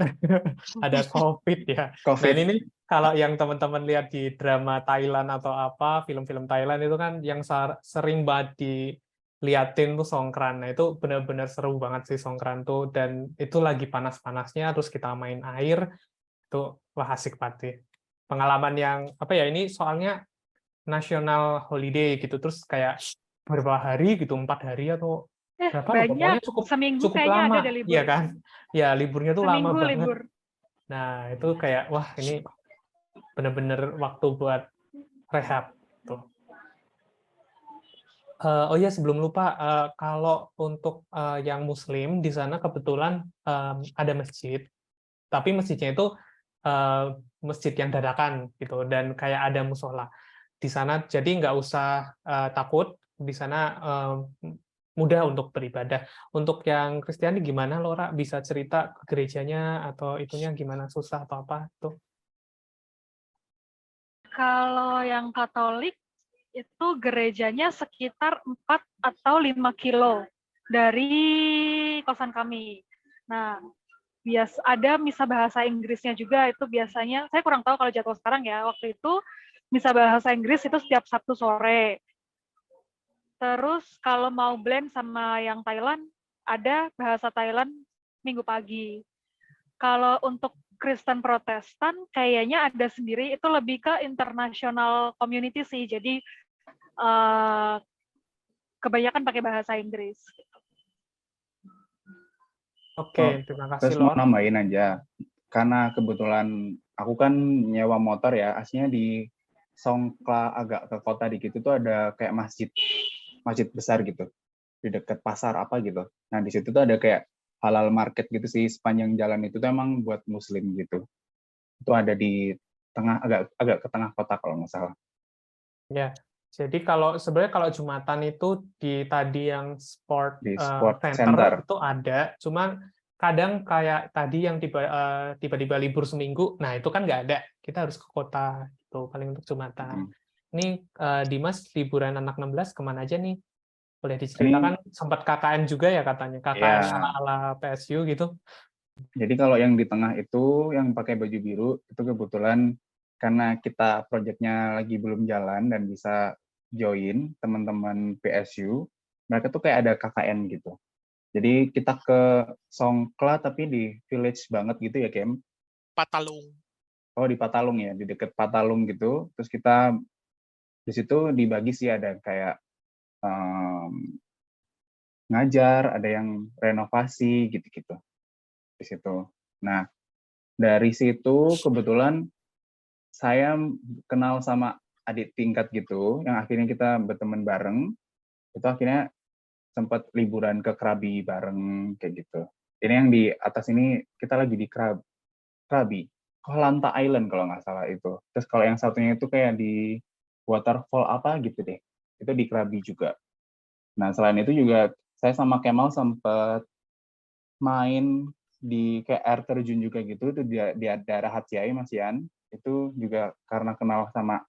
ada COVID ya. Nah, ini kalau yang teman-teman lihat di drama Thailand atau apa, film-film Thailand itu kan yang sering banget diliatin tuh Songkran. Nah, itu benar-benar seru banget sih Songkran tuh, dan itu lagi panas-panasnya, terus kita main air, itu wah asik banget. Pengalaman yang apa ya, ini soalnya national holiday gitu, terus kayak beberapa hari gitu, 4 hari atau berapa, pokoknya cukup lama, iya kan? Ya liburnya tuh lama banget. Nah itu kayak wah ini bener-bener waktu buat rehab tuh. Oh ya, sebelum lupa, kalau untuk yang Muslim di sana kebetulan ada masjid, tapi masjidnya itu masjid yang dadakan gitu, dan kayak ada musola di sana, jadi nggak usah takut, di sana mudah untuk beribadah. Untuk yang Kristiani gimana, Laura? Bisa cerita ke gerejanya atau itunya gimana, susah atau apa tuh? Kalau yang Katolik itu gerejanya sekitar 4 atau 5 kilo dari kosan kami. Nah, ada misa bahasa Inggrisnya juga, itu biasanya, saya kurang tahu kalau jadwal sekarang ya, waktu itu misa bahasa Inggris itu setiap Sabtu sore. Terus kalau mau blend sama yang Thailand, ada bahasa Thailand Minggu pagi. Kalau untuk Kristen Protestan, kayaknya ada sendiri, itu lebih ke international community sih, jadi kebanyakan pakai bahasa Inggris. Oke, terima kasih Terus mau Lor. nambahin aja, karena kebetulan aku kan nyewa motor ya, aslinya di Songkla agak ke kota dikit itu ada kayak masjid besar gitu, di dekat pasar apa gitu. Nah di situ tuh ada kayak halal market gitu sih, sepanjang jalan itu tuh emang buat muslim gitu. Itu ada di tengah, agak ke tengah kota kalau nggak salah. Ya, jadi sebenarnya kalau Jumatan itu di tadi yang sport Di sport center center. itu ada, cuman kadang kayak tadi yang tiba-tiba libur seminggu, nah itu kan nggak ada, kita harus ke kota itu paling untuk Jumatan. Ini Dimas liburan anak 16 kemana aja nih? Boleh diceritakan? Sempat KKN juga ya katanya, KKN Ya, ala-ala PSU gitu. jadi kalau yang di tengah itu yang pakai baju biru itu kebetulan karena kita proyeknya lagi belum jalan dan bisa join teman-teman PSU, mereka tuh kayak ada KKN gitu. Jadi kita ke Songkla tapi di village banget gitu ya, Kem? Patalung. Oh, di Patalung ya, di deket Patalung gitu. Terus kita di situ dibagi sih ada kayak ngajar, ada yang renovasi gitu-gitu di situ. Nah, dari situ kebetulan saya kenal sama adik tingkat gitu, yang akhirnya kita berteman bareng. Itu akhirnya sempat liburan ke Krabi bareng kayak gitu. Ini yang di atas ini kita lagi di Krabi, Koh Island kalau nggak salah itu. Terus kalau yang satunya itu kayak di waterfall apa gitu deh. Itu di Krabi juga. Nah, selain itu juga saya sama Kemal sempat main di kayak air terjun juga gitu, itu di daerah Hatyai, Mas Yan. Itu juga karena kenal sama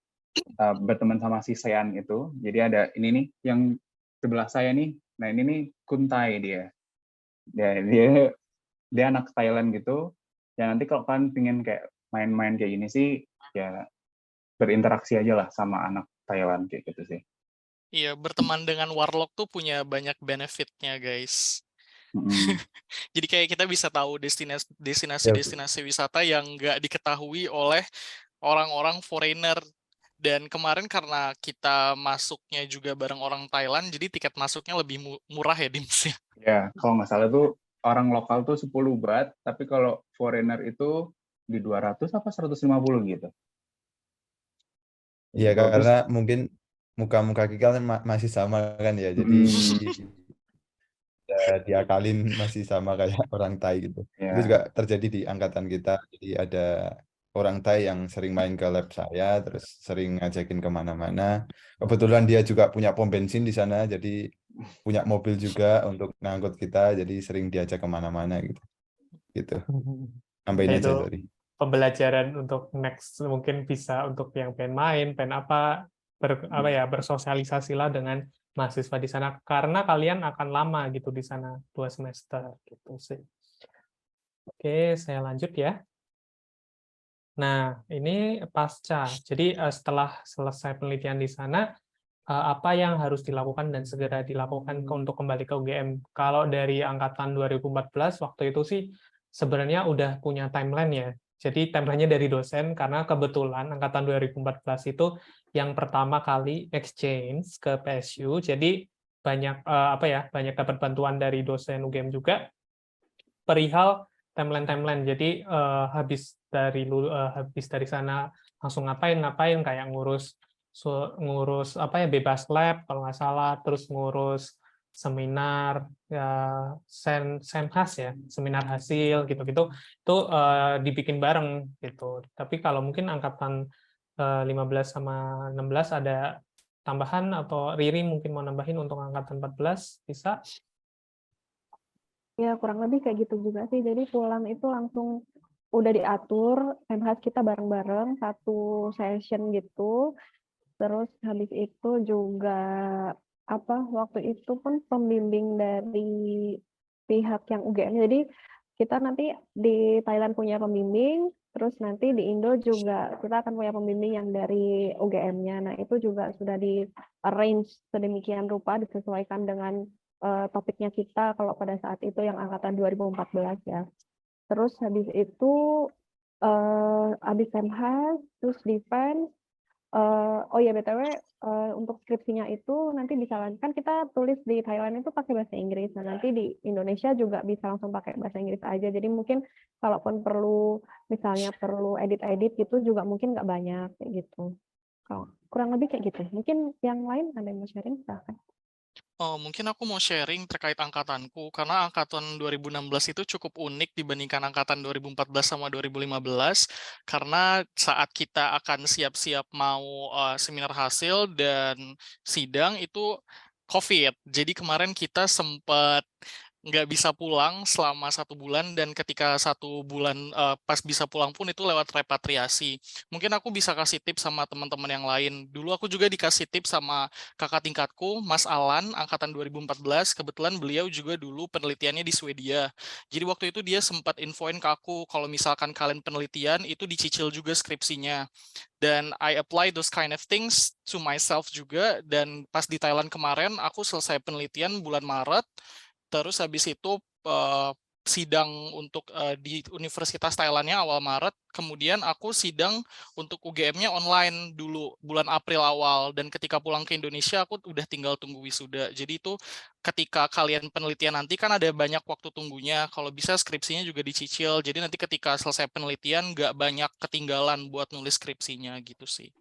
berteman sama si Sean itu. Jadi ada ini nih yang sebelah saya nih. Nah, ini nih Kuntai dia. Dia anak Thailand gitu. Ya nanti kalau kalian pengen kayak main-main kayak gini sih, ya berinteraksi aja lah sama anak Thailand kayak gitu sih. Iya, berteman dengan warlock tuh punya banyak benefitnya, guys. Jadi kayak kita bisa tahu destinasi-destinasi wisata yang nggak diketahui oleh orang-orang foreigner. Dan kemarin karena kita masuknya juga bareng orang Thailand, jadi tiket masuknya lebih murah ya, Dims ya. Ya, kalau nggak salah tuh orang lokal tuh 10 baht, tapi kalau foreigner itu di 200 apa 150 gitu. Iya, Gitu. Terus karena mungkin muka-muka kita kan masih sama kan ya, jadi ya diakalin masih sama kayak orang Thai gitu. Itu ya, juga terjadi di angkatan kita. Jadi ada orang Thai yang sering main ke lab saya, terus sering ngajakin kemana-mana. Kebetulan dia juga punya pom bensin di sana, jadi punya mobil juga untuk ngangkut kita, jadi sering diajak kemana-mana gitu. Gitu. Nambahin Itu aja, sorry. pembelajaran untuk next, mungkin bisa untuk yang pengen main, pengen apa bersosialisasilah dengan mahasiswa di sana karena kalian akan lama gitu di sana 2 semester gitu sih. Oke, saya lanjut ya. Nah, ini pasca. Jadi setelah selesai penelitian di sana, apa yang harus dilakukan dan segera dilakukan untuk kembali ke UGM? Kalau dari angkatan 2014 waktu itu sih sebenarnya udah punya timeline ya. Jadi timelinenya dari dosen karena kebetulan angkatan 2014 itu yang pertama kali exchange ke PSU. Jadi banyak banyak dapat bantuan dari dosen UGM juga perihal timeline. Jadi habis dari sana langsung ngapain kayak ngurus bebas lab kalau nggak salah, terus ngurus seminar ya, senhas ya, seminar hasil gitu-gitu itu dibikin bareng gitu. Tapi kalau mungkin angkatan 15 sama 16 ada tambahan atau Riri mungkin mau nambahin untuk angkatan 14 bisa? Ya, kurang lebih kayak gitu juga sih. Jadi pulang itu langsung udah diatur, MHAS kita bareng-bareng, satu session gitu. Terus habis itu juga waktu itu pun pembimbing dari pihak yang UGM. Jadi kita nanti di Thailand punya pembimbing, terus nanti di Indo juga kita akan punya pembimbing yang dari UGM-nya. Nah, itu juga sudah di arrange sedemikian rupa disesuaikan dengan topiknya kita kalau pada saat itu yang angkatan 2014 ya. Terus habis itu habis MHAS, terus defense. Oh ya BTW untuk skripsinya itu nanti bisa kan kita tulis di Thailand itu pakai bahasa Inggris. Nah, nanti di Indonesia juga bisa langsung pakai bahasa Inggris aja. Jadi mungkin kalaupun misalnya perlu edit-edit gitu juga mungkin nggak banyak kayak gitu. Kurang lebih kayak gitu. Mungkin yang lain ada yang mau sharing, silahkan. Oh, mungkin aku mau sharing terkait angkatanku, karena angkatan 2016 itu cukup unik dibandingkan angkatan 2014 sama 2015, karena saat kita akan siap-siap mau seminar hasil dan sidang itu COVID. Jadi kemarin kita sempat nggak bisa pulang selama 1 bulan, dan ketika 1 bulan pas bisa pulang pun itu lewat repatriasi. Mungkin aku bisa kasih tips sama teman-teman yang lain. Dulu aku juga dikasih tips sama kakak tingkatku, Mas Alan, angkatan 2014. Kebetulan beliau juga dulu penelitiannya di Swedia. Jadi waktu itu dia sempat infoin ke aku, kalau misalkan kalian penelitian, itu dicicil juga skripsinya. Dan I apply those kind of things to myself juga. Dan pas di Thailand kemarin, aku selesai penelitian bulan Maret. Terus habis itu sidang untuk di Universitas Thailandnya awal Maret. Kemudian aku sidang untuk UGM-nya online dulu bulan April awal. Dan ketika pulang ke Indonesia aku udah tinggal tunggu wisuda. Jadi itu ketika kalian penelitian nanti kan ada banyak waktu tunggunya. Kalau bisa skripsinya juga dicicil. Jadi nanti ketika selesai penelitian nggak banyak ketinggalan buat nulis skripsinya gitu sih.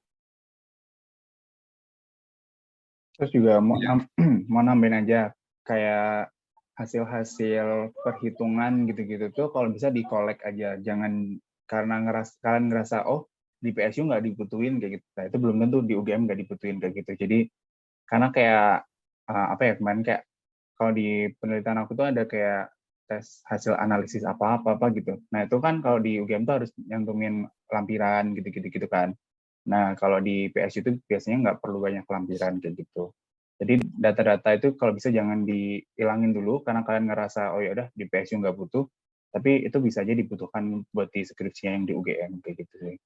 Terus juga mau nambahin aja kayak hasil-hasil perhitungan gitu-gitu tuh kalau bisa dikolek aja, jangan karena kalian ngerasa oh di PSU nggak dibutuhin kayak gitu. Nah, itu belum tentu di UGM nggak dibutuhin kayak gitu. Jadi karena kayak apa ya, kemarin kayak kalau di penelitian aku tuh ada kayak tes hasil analisis apa gitu. Nah itu kan kalau di UGM tuh harus nyantumin lampiran gitu kan. Nah kalau di PSU itu biasanya nggak perlu banyak lampiran kayak gitu. Jadi data-data itu kalau bisa jangan dihilangin dulu karena kalian ngerasa oh ya udah di PSU nggak butuh, tapi itu bisa aja dibutuhkan buat di skripsinya yang di UGM kayak gitu sih.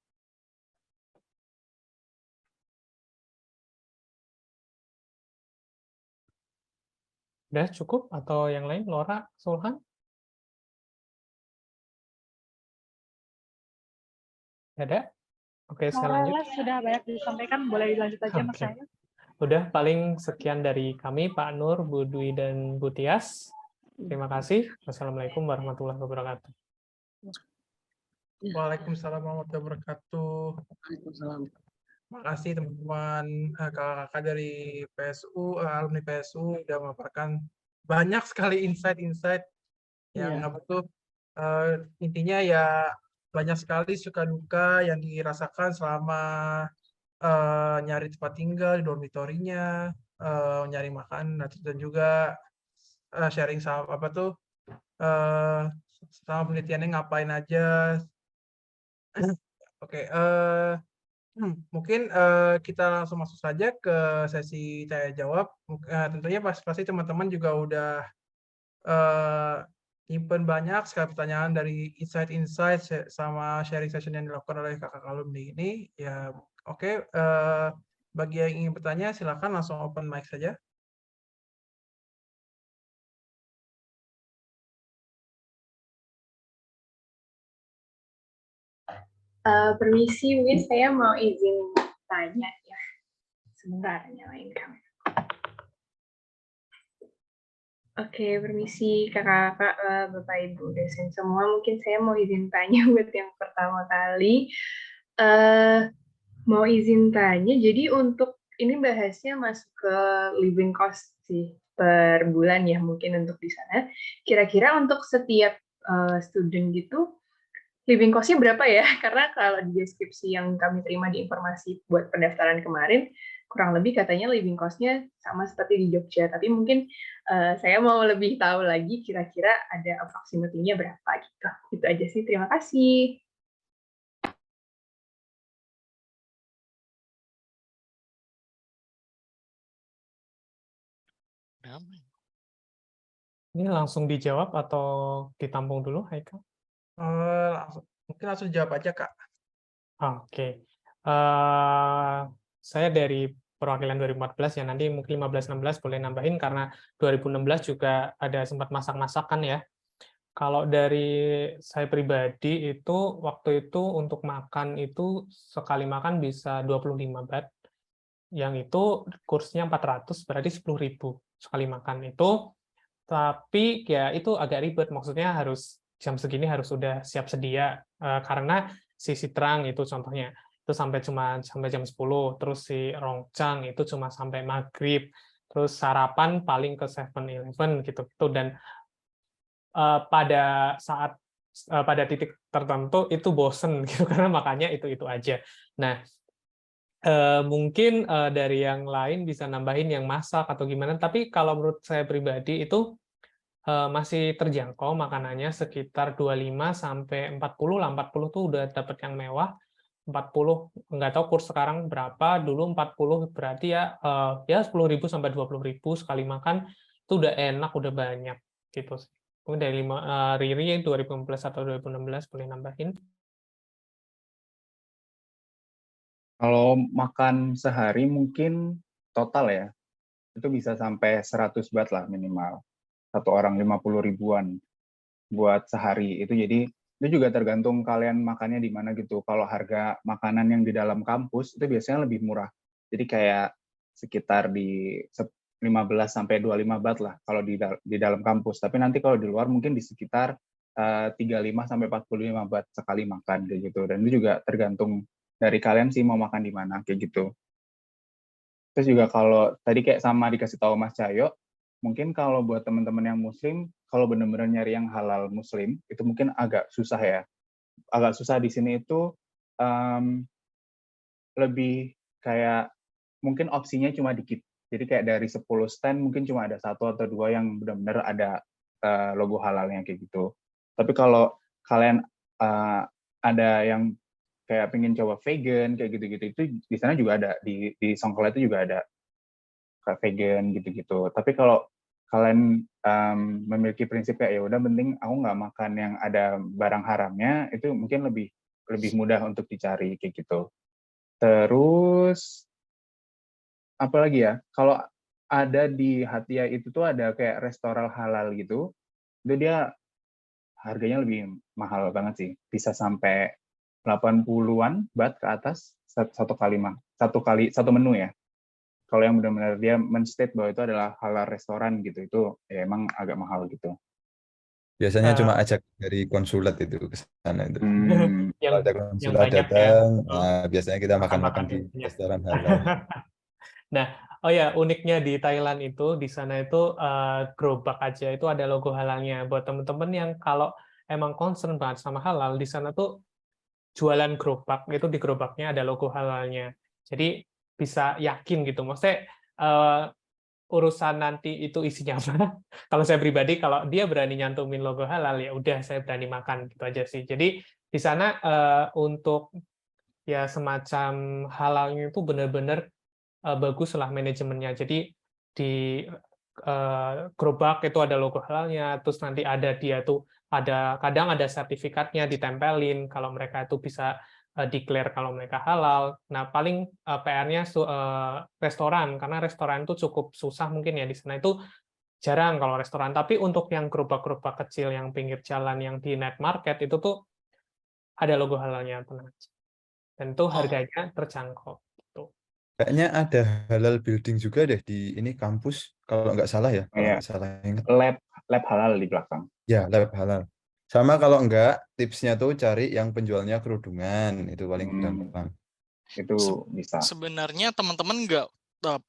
Udah cukup atau yang lain, Laura, Sulhan? Ada? Oke, saya lanjut. Sudah banyak disampaikan, boleh dilanjut aja Mas Oke. saya. Udah, paling sekian dari kami, Pak Nur, Bu Dwi, dan Bu Tias. Terima kasih. Wassalamualaikum warahmatullahi wabarakatuh. Waalaikumsalam warahmatullahi wabarakatuh. Waalaikumsalam. Makasih teman-teman kakak-kakak dari PSU, alumni PSU udah memaparkan banyak sekali insight-insight yang Iya. apa tuh intinya ya banyak sekali suka duka yang dirasakan selama nyari tempat tinggal di dormitorinya, nyari makan, dan juga sharing sama apa tuh sama penelitiannya ngapain aja. Oke, mungkin kita langsung masuk saja ke sesi tanya jawab. Tentunya pasti teman-teman juga udah nyimpen banyak sekali pertanyaan dari insight-insight sama sharing session yang dilakukan oleh kakak alumni ini. Ya, oke. Bagi yang ingin bertanya, silakan langsung open mic saja. Permisi, mungkin saya mau izin tanya ya. Sebentar, nyalain kamera. Oke, permisi kakak-kakak, Bapak Ibu dosen semua. Mungkin saya mau izin tanya buat yang pertama kali. Mau izin tanya, jadi untuk ini bahasnya masuk ke living cost sih per bulan ya mungkin untuk di sana. Kira-kira untuk setiap student gitu, living cost-nya berapa ya? Karena kalau di deskripsi yang kami terima di informasi buat pendaftaran kemarin, kurang lebih katanya living cost-nya sama seperti di Jogja. Tapi mungkin saya mau lebih tahu lagi kira-kira ada approximately-nya berapa gitu. Itu aja sih, terima kasih. Ini langsung dijawab atau ditampung dulu, Haikal? Mungkin langsung jawab aja, Kak. Oke. Saya dari perwakilan 2014 ya, nanti mungkin 15-16 boleh nambahin karena 2016 juga ada sempat masak-masakan ya. Kalau dari saya pribadi itu waktu itu untuk makan itu sekali makan bisa 25 baht. yang itu kursnya 400 berarti 10.000 sekali makan itu. Tapi ya itu agak ribet, maksudnya harus jam segini harus sudah siap sedia karena si sitrang itu contohnya itu sampai jam 10, terus si rongcang itu cuma sampai maghrib, terus sarapan paling ke 7-Eleven gitu dan pada titik tertentu itu bosen gitu karena makannya itu aja. Nah, mungkin dari yang lain bisa nambahin yang masak atau gimana, tapi kalau menurut saya pribadi itu masih terjangkau makanannya sekitar 25 sampai 40 lah. 40 tuh udah dapat yang mewah. 40 nggak tahu kurs sekarang berapa, dulu 40 berarti ya 10.000 sampai 20.000 sekali makan itu udah enak, udah banyak gitu sih. Mungkin dari Riri yang 2015 atau 2016 boleh nambahin. Kalau makan sehari mungkin total ya, itu bisa sampai 100 baht lah minimal. Satu orang 50 ribuan buat sehari. Itu jadi itu juga tergantung kalian makannya di mana gitu. Kalau harga makanan yang di dalam kampus itu biasanya lebih murah. Jadi kayak sekitar di 15 sampai 25 baht lah kalau di dalam kampus. Tapi nanti kalau di luar mungkin di sekitar 35 sampai 45 baht sekali makan kayak gitu. Dan itu juga tergantung dari kalian sih mau makan di mana kayak gitu. Terus juga kalau tadi kayak sama dikasih tahu Mas Cahyo, mungkin kalau buat teman-teman yang muslim, kalau benar-benar nyari yang halal muslim, itu mungkin agak susah ya. Agak susah di sini itu lebih kayak mungkin opsinya cuma dikit. Jadi kayak dari 10 stand mungkin cuma ada 1 atau 2 yang benar-benar ada logo halalnya kayak gitu. Tapi kalau kalian ada yang kayak pengen coba vegan kayak gitu-gitu, itu di sana juga ada, di Songkhla itu juga ada kayak vegan gitu-gitu. Tapi kalau kalian memiliki prinsip kayak ya udah penting aku nggak makan yang ada barang haramnya, itu mungkin lebih mudah untuk dicari kayak gitu. Terus apa lagi ya? Kalau ada di Hatia itu tuh ada kayak restoran halal gitu, itu dia harganya lebih mahal banget sih. Bisa sampai 80-an baht ke atas satu menu ya. Kalau yang benar-benar dia men-state bahwa itu adalah halal restoran gitu, itu ya emang agak mahal gitu. Biasanya cuma ajak dari konsulat itu ke sana itu. Kalau ada yang konsulat banyak ya. datang, biasanya kita makan-makan Makan-makan di yang banyak. restoran halal. Nah, oh ya, uniknya di Thailand itu, di sana itu gerobak aja itu ada logo halalnya. Buat temen-temen yang kalau emang concern banget sama halal, di sana tuh jualan gerobak, itu di gerobaknya ada logo halalnya. Jadi bisa yakin gitu. Maksudnya urusan nanti itu isinya apa. Kalau saya pribadi, kalau dia berani nyantumin logo halal, ya udah saya berani makan gitu aja sih. Jadi di sana untuk ya semacam halalnya itu benar-benar bagus lah manajemennya. Jadi di gerobak itu ada logo halalnya, terus nanti ada dia tuh kadang ada sertifikatnya ditempelin kalau mereka itu bisa declare kalau mereka halal. Nah, paling PR-nya restoran, karena restoran itu cukup susah mungkin ya di sana itu jarang kalau restoran. Tapi untuk yang gerobak-gerobak kecil yang pinggir jalan yang di night market itu tuh ada logo halalnya, tenang aja. Dan itu harganya terjangkau. Kayaknya ada halal building juga deh di ini kampus, kalau nggak salah ya, kalau nggak salah ingat. Lab halal di belakang. Ya, lab halal. Sama kalau enggak, tipsnya tuh cari yang penjualnya kerudungan, itu paling gampang. Itu bisa. Sebenarnya teman-teman nggak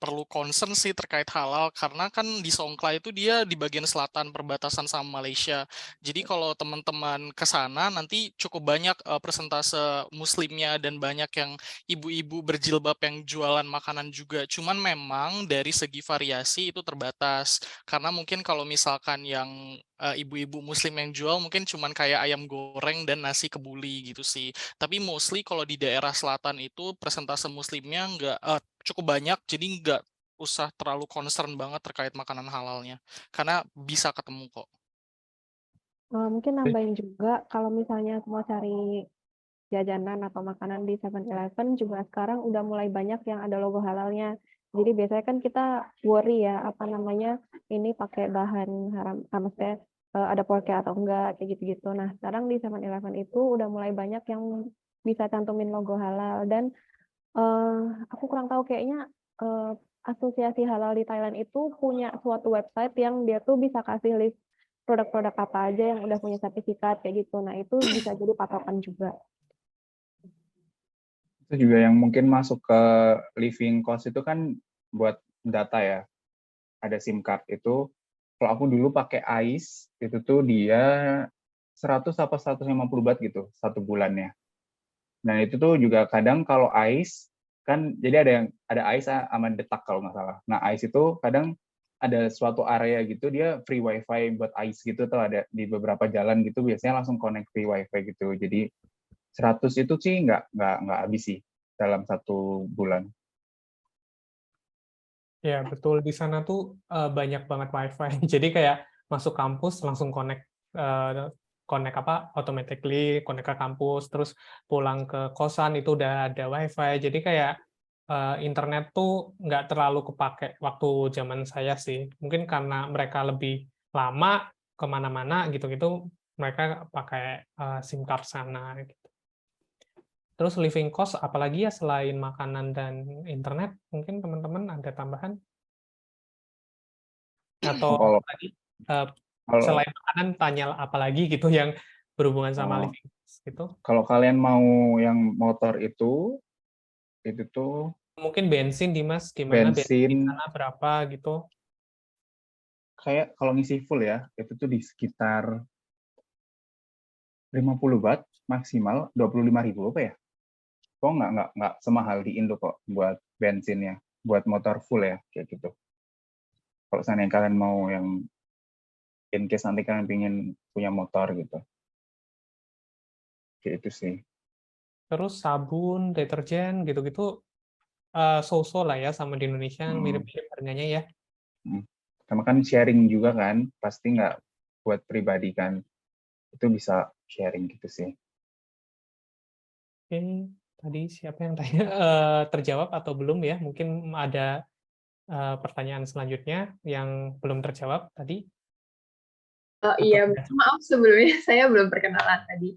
perlu concern sih terkait halal, karena kan di Songkhla itu dia di bagian selatan perbatasan sama Malaysia. Jadi kalau teman-teman ke sana nanti cukup banyak persentase muslimnya dan banyak yang ibu-ibu berjilbab yang jualan makanan juga. Cuman memang dari segi variasi itu terbatas. Karena mungkin kalau misalkan yang ibu-ibu muslim yang jual mungkin cuman kayak ayam goreng dan nasi kebuli gitu sih. Tapi mostly kalau di daerah selatan itu persentase muslimnya nggak cukup banyak, jadi nggak usah terlalu concern banget terkait makanan halalnya, karena bisa ketemu kok. Mungkin nambahin juga, kalau misalnya mau cari jajanan atau makanan di 7-Eleven juga sekarang udah mulai banyak yang ada logo halalnya. Jadi biasanya kan kita worry ya, ini pakai bahan haram, maksudnya ada porke atau enggak, kayak gitu-gitu. Nah, sekarang di 7-Eleven itu udah mulai banyak yang bisa cantumin logo halal, dan aku kurang tahu kayaknya Asosiasi Halal di Thailand itu punya suatu website yang dia tuh bisa kasih list produk-produk apa aja yang udah punya sertifikat kayak gitu. Nah, itu bisa jadi patokan juga. Itu juga yang mungkin masuk ke living cost itu kan buat data ya. Ada SIM card itu, kalau aku dulu pakai AIS, itu tuh dia 100 apa 150 baht gitu, 1 bulannya. Nah, itu tuh juga kadang kalau AIS, kan jadi ada AIS sama detak kalau nggak salah. Nah, AIS itu kadang ada suatu area gitu, dia free wifi buat AIS gitu, atau ada di beberapa jalan gitu, biasanya langsung connect free wifi gitu. Jadi 100 itu sih nggak habis sih dalam 1 bulan. Ya, betul. Di sana tuh banyak banget wifi. Jadi kayak masuk kampus langsung connect automatically connect ke kampus, terus pulang ke kosan itu udah ada wifi. Jadi kayak internet tuh nggak terlalu kepake waktu zaman saya sih. Mungkin karena mereka lebih lama kemana-mana gitu-gitu, mereka pakai SIM card sana. Gitu. Terus living cost apalagi ya selain makanan dan internet, mungkin teman-teman ada tambahan? Atau Kalau tadi kalau selain makanan tanya apa lagi gitu yang berhubungan sama oh, living cost gitu? kalau kalian mau yang motor itu tuh Mungkin bensin, Dimas, gimana bensin di bensin sana berapa gitu? kayak kalau ngisi full ya, itu tuh di sekitar 50 baht maksimal 25.000 apa ya? Kok nggak semahal di Indo kok buat bensinnya, buat motor full ya kayak gitu. Kalau seandainya kalian mau yang in case nanti kalian pengen punya motor gitu, kayak itu sih. Terus sabun, deterjen gitu-gitu so-so lah ya sama di Indonesia mirip-mirip harganya ya. Sama kan sharing juga kan, pasti nggak buat pribadi kan, itu bisa sharing gitu sih. Oke, tadi siapa yang tanya terjawab atau belum ya? Mungkin ada pertanyaan selanjutnya yang belum terjawab tadi. Iya, maaf sebelumnya saya belum perkenalan tadi.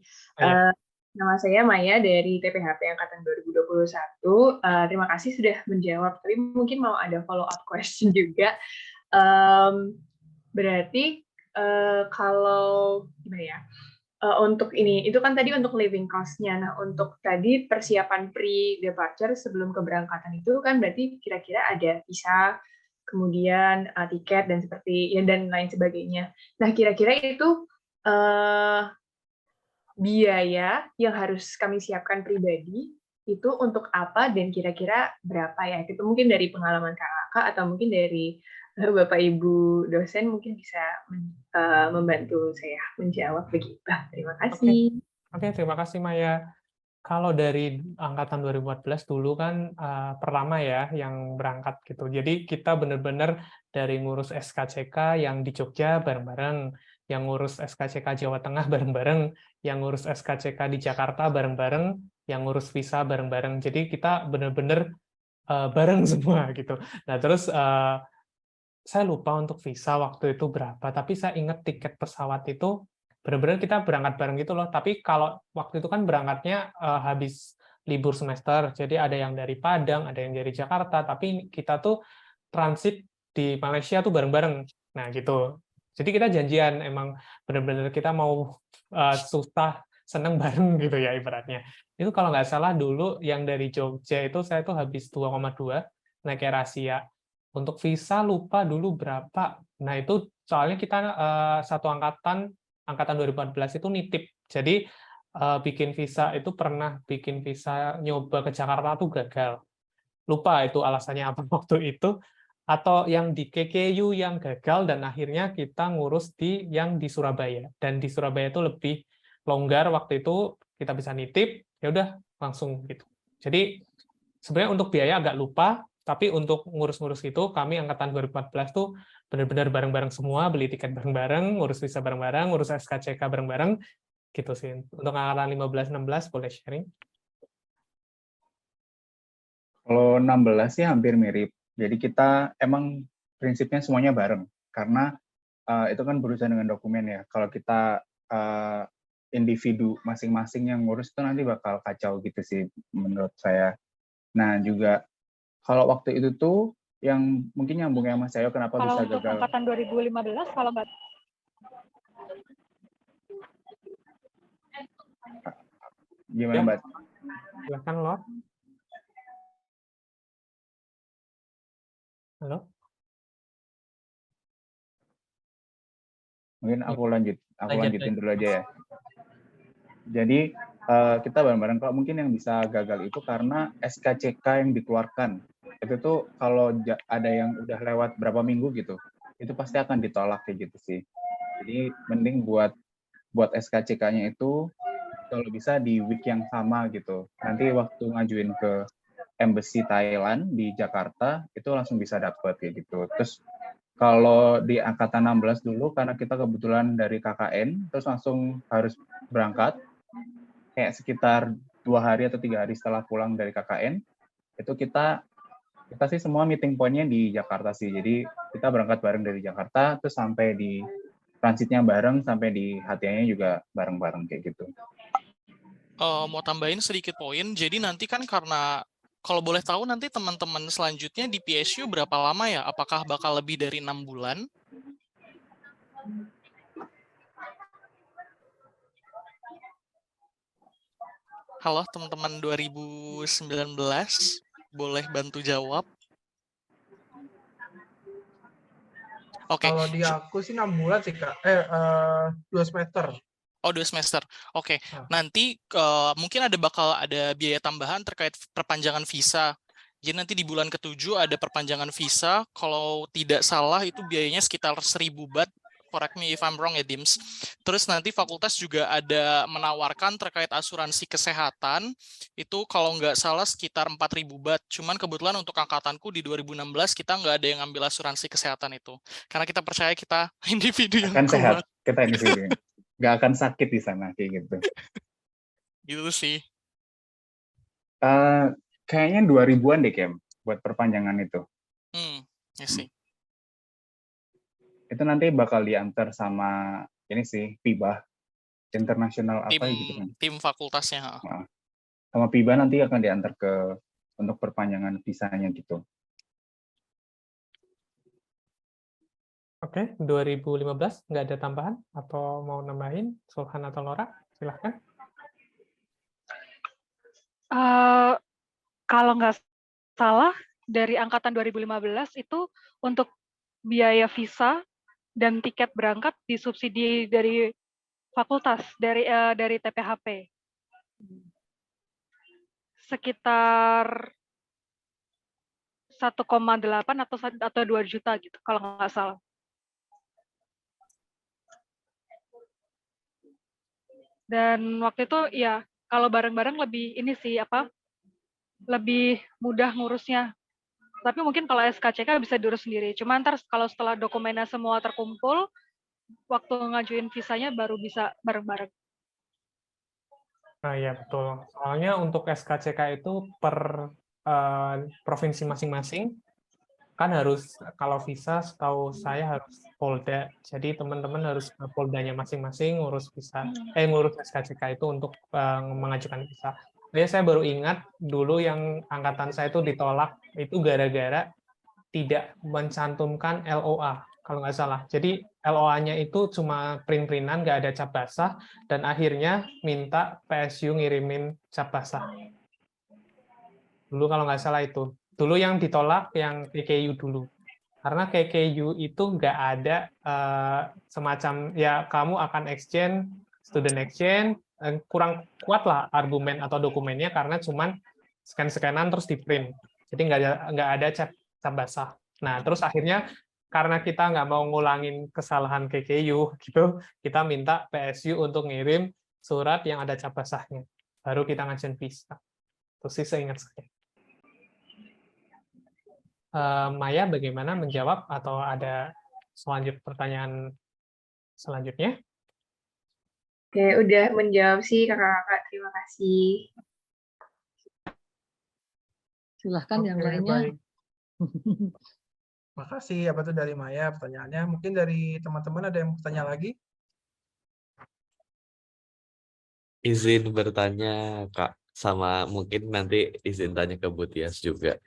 Nama saya Maya dari TPHP Angkatan 2021. Terima kasih sudah menjawab, tapi mungkin mau ada follow up question juga. Berarti kalau gimana ya? Untuk ini, itu kan tadi untuk living cost-nya. Nah, untuk tadi persiapan pre-departure sebelum keberangkatan itu kan berarti kira-kira ada visa, kemudian tiket dan seperti ya dan lain sebagainya. Nah, kira-kira itu biaya yang harus kami siapkan pribadi itu untuk apa dan kira-kira berapa ya? Itu mungkin dari pengalaman kakak atau mungkin dari Bapak Ibu dosen mungkin bisa membantu saya menjawab begitu. Terima kasih. Oke, terima kasih Maya. Kalau dari angkatan 2014 dulu kan pertama ya yang berangkat gitu. Jadi kita benar-benar dari ngurus SKCK yang di Jogja bareng-bareng, yang ngurus SKCK Jawa Tengah bareng-bareng, yang ngurus SKCK di Jakarta bareng-bareng, yang ngurus visa bareng-bareng. Jadi kita benar-benar bareng semua gitu. Nah, terus saya lupa untuk visa waktu itu berapa, tapi saya ingat tiket pesawat itu benar-benar kita berangkat bareng gitu loh. Tapi kalau waktu itu kan berangkatnya habis libur semester, jadi ada yang dari Padang, ada yang dari Jakarta, tapi kita tuh transit di Malaysia tuh bareng-bareng. Nah gitu. Jadi kita janjian emang benar-benar kita mau susah seneng bareng gitu ya ibaratnya. Itu kalau nggak salah dulu yang dari Jogja itu saya tuh habis 2,2 naik AirAsia. Untuk visa lupa dulu berapa. Nah, itu soalnya kita satu angkatan 2014 itu nitip. Jadi bikin visa itu pernah bikin visa nyoba ke Jakarta tuh gagal. Lupa itu alasannya apa waktu itu. Atau yang di KKU yang gagal dan akhirnya kita ngurus yang di Surabaya. Dan di Surabaya itu lebih longgar waktu itu kita bisa nitip, ya udah langsung gitu. Jadi sebenarnya untuk biaya agak lupa, tapi untuk ngurus-ngurus itu, kami angkatan 2014 tuh benar-benar bareng-bareng semua, beli tiket bareng-bareng, ngurus visa bareng-bareng, ngurus SKCK bareng-bareng, gitu sih. Untuk angkatan 15-16 boleh sharing. Kalau 16 sih hampir mirip. Jadi kita emang prinsipnya semuanya bareng, karena itu kan berurusan dengan dokumen ya. Kalau kita individu masing-masing yang ngurus itu nanti bakal kacau gitu sih menurut saya. Nah juga Kalau waktu itu tuh yang mungkin nyambung ya Mas Cahyo, kenapa Kalau bisa untuk gagal? angkatan 2015, kalau nggak Gimana Ya. Mbak? Silahkan, Lor. Halo? Mungkin aku lanjutin dulu aja ya. Jadi kita bareng-bareng, kalau mungkin yang bisa gagal itu karena SKCK yang dikeluarkan. Itu tuh kalau ada yang udah lewat berapa minggu gitu, itu pasti akan ditolak kayak gitu sih. Jadi mending buat SKCK-nya itu kalau bisa di week yang sama gitu. Nanti waktu ngajuin ke Embassy Thailand di Jakarta, itu langsung bisa dapet kayak gitu. Terus kalau di angkatan 16 dulu, karena kita kebetulan dari KKN, terus langsung harus berangkat, kayak sekitar 2 hari atau 3 hari setelah pulang dari KKN, itu kita sih semua meeting point-nya di Jakarta sih. Jadi kita berangkat bareng dari Jakarta, terus sampai di transitnya bareng, sampai di HTA-nya juga bareng-bareng kayak gitu. Mau tambahin sedikit poin, jadi nanti kan karena kalau boleh tahu nanti teman-teman selanjutnya di PSU berapa lama ya? Apakah bakal lebih dari 6 bulan? Halo teman-teman 2019, boleh bantu jawab? Oke. Kalau di aku sih 6 bulan sih Kak. 2 semester. Oh, 2 semester. Oke. Ah. Nanti mungkin bakal ada biaya tambahan terkait perpanjangan visa. Jadi nanti di bulan ke-7 ada perpanjangan visa. Kalau tidak salah itu biayanya sekitar 1.000 baht. Correct me if I'm wrong ya, Dims. Terus nanti fakultas juga ada menawarkan terkait asuransi kesehatan. Itu kalau nggak salah sekitar 4.000 baht. Cuman kebetulan untuk angkatanku di 2016 kita nggak ada yang ngambil asuransi kesehatan itu. Karena kita percaya kita individu yang Akan sehat, kuat. kita individu. Nggak akan sakit di sana kayak gitu. Gitu sih. Kayaknya 2000-an deh Kem, buat perpanjangan itu. Ya sih. Itu nanti bakal diantar sama ini sih, PIBA, internasional apa gitu kan. Tim fakultasnya. Nah, sama PIBA nanti akan diantar untuk perpanjangan visanya gitu. Oke, 2015 nggak ada tambahan atau mau nambahin, Sulhan atau Lora? Silahkan. Kalau nggak salah, dari angkatan 2015 itu untuk biaya visa dan tiket berangkat disubsidi dari fakultas, dari TPHP. Sekitar 1,8 atau 2 juta gitu, kalau nggak salah. Dan waktu itu ya kalau bareng-bareng lebih ini sih lebih mudah ngurusnya. Tapi mungkin kalau SKCK bisa diurus sendiri. Cuma ntar kalau setelah dokumennya semua terkumpul, waktu ngajuin visanya baru bisa bareng-bareng. Nah ya betul. Soalnya untuk SKCK itu per provinsi masing-masing kan harus, kalau visa setahu saya harus polda. Jadi teman-teman harus ke poldanya masing-masing ngurus visa, ngurus SKCK itu untuk mengajukan visa. Jadi saya baru ingat dulu yang angkatan saya itu ditolak itu gara-gara tidak mencantumkan LOA kalau nggak salah. Jadi LOA-nya itu cuma print-printan, nggak ada cap basah, dan akhirnya minta PSU ngirimin cap basah. Dulu kalau nggak salah itu. Dulu yang ditolak yang KKU dulu. Karena KKU itu nggak ada semacam, ya kamu akan exchange, student exchange, kurang kuat lah argumen atau dokumennya karena cuman scan-scanan terus di-print. Jadi nggak ada cap basah. Nah, terus akhirnya karena kita nggak mau ngulangin kesalahan KKU, gitu, kita minta PSU untuk ngirim surat yang ada cap basahnya. Baru kita ngajuin visa. Itu sih seingat saya. Maya bagaimana menjawab atau ada pertanyaan selanjutnya? Oke, udah menjawab sih kakak-kakak. Terima kasih. Silahkan yang lainnya. Baik. Makasih apa tuh dari Maya pertanyaannya. Mungkin dari teman-teman ada yang bertanya lagi? Izin bertanya Kak, sama mungkin nanti izin tanya ke Bu Tias juga.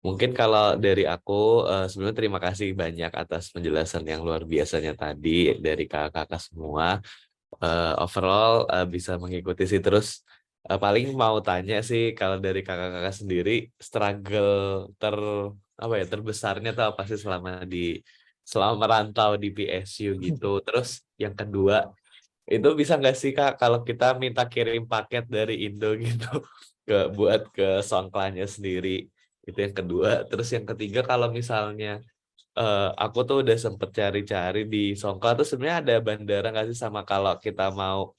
Mungkin kalau dari aku sebenarnya terima kasih banyak atas penjelasan yang luar biasanya tadi dari kakak-kakak semua. Overall bisa mengikuti sih, terus paling mau tanya sih kalau dari kakak-kakak sendiri struggle terbesarnya tuh apa sih selama merantau di PSU gitu. Terus yang kedua, itu bisa nggak sih Kak kalau kita minta kirim paket dari Indo gitu buat ke Songklanya sendiri. Itu yang kedua. Terus yang ketiga, kalau misalnya aku tuh udah sempet cari-cari di Songkla tuh sebenarnya ada bandara nggak sih, sama kalau kita mau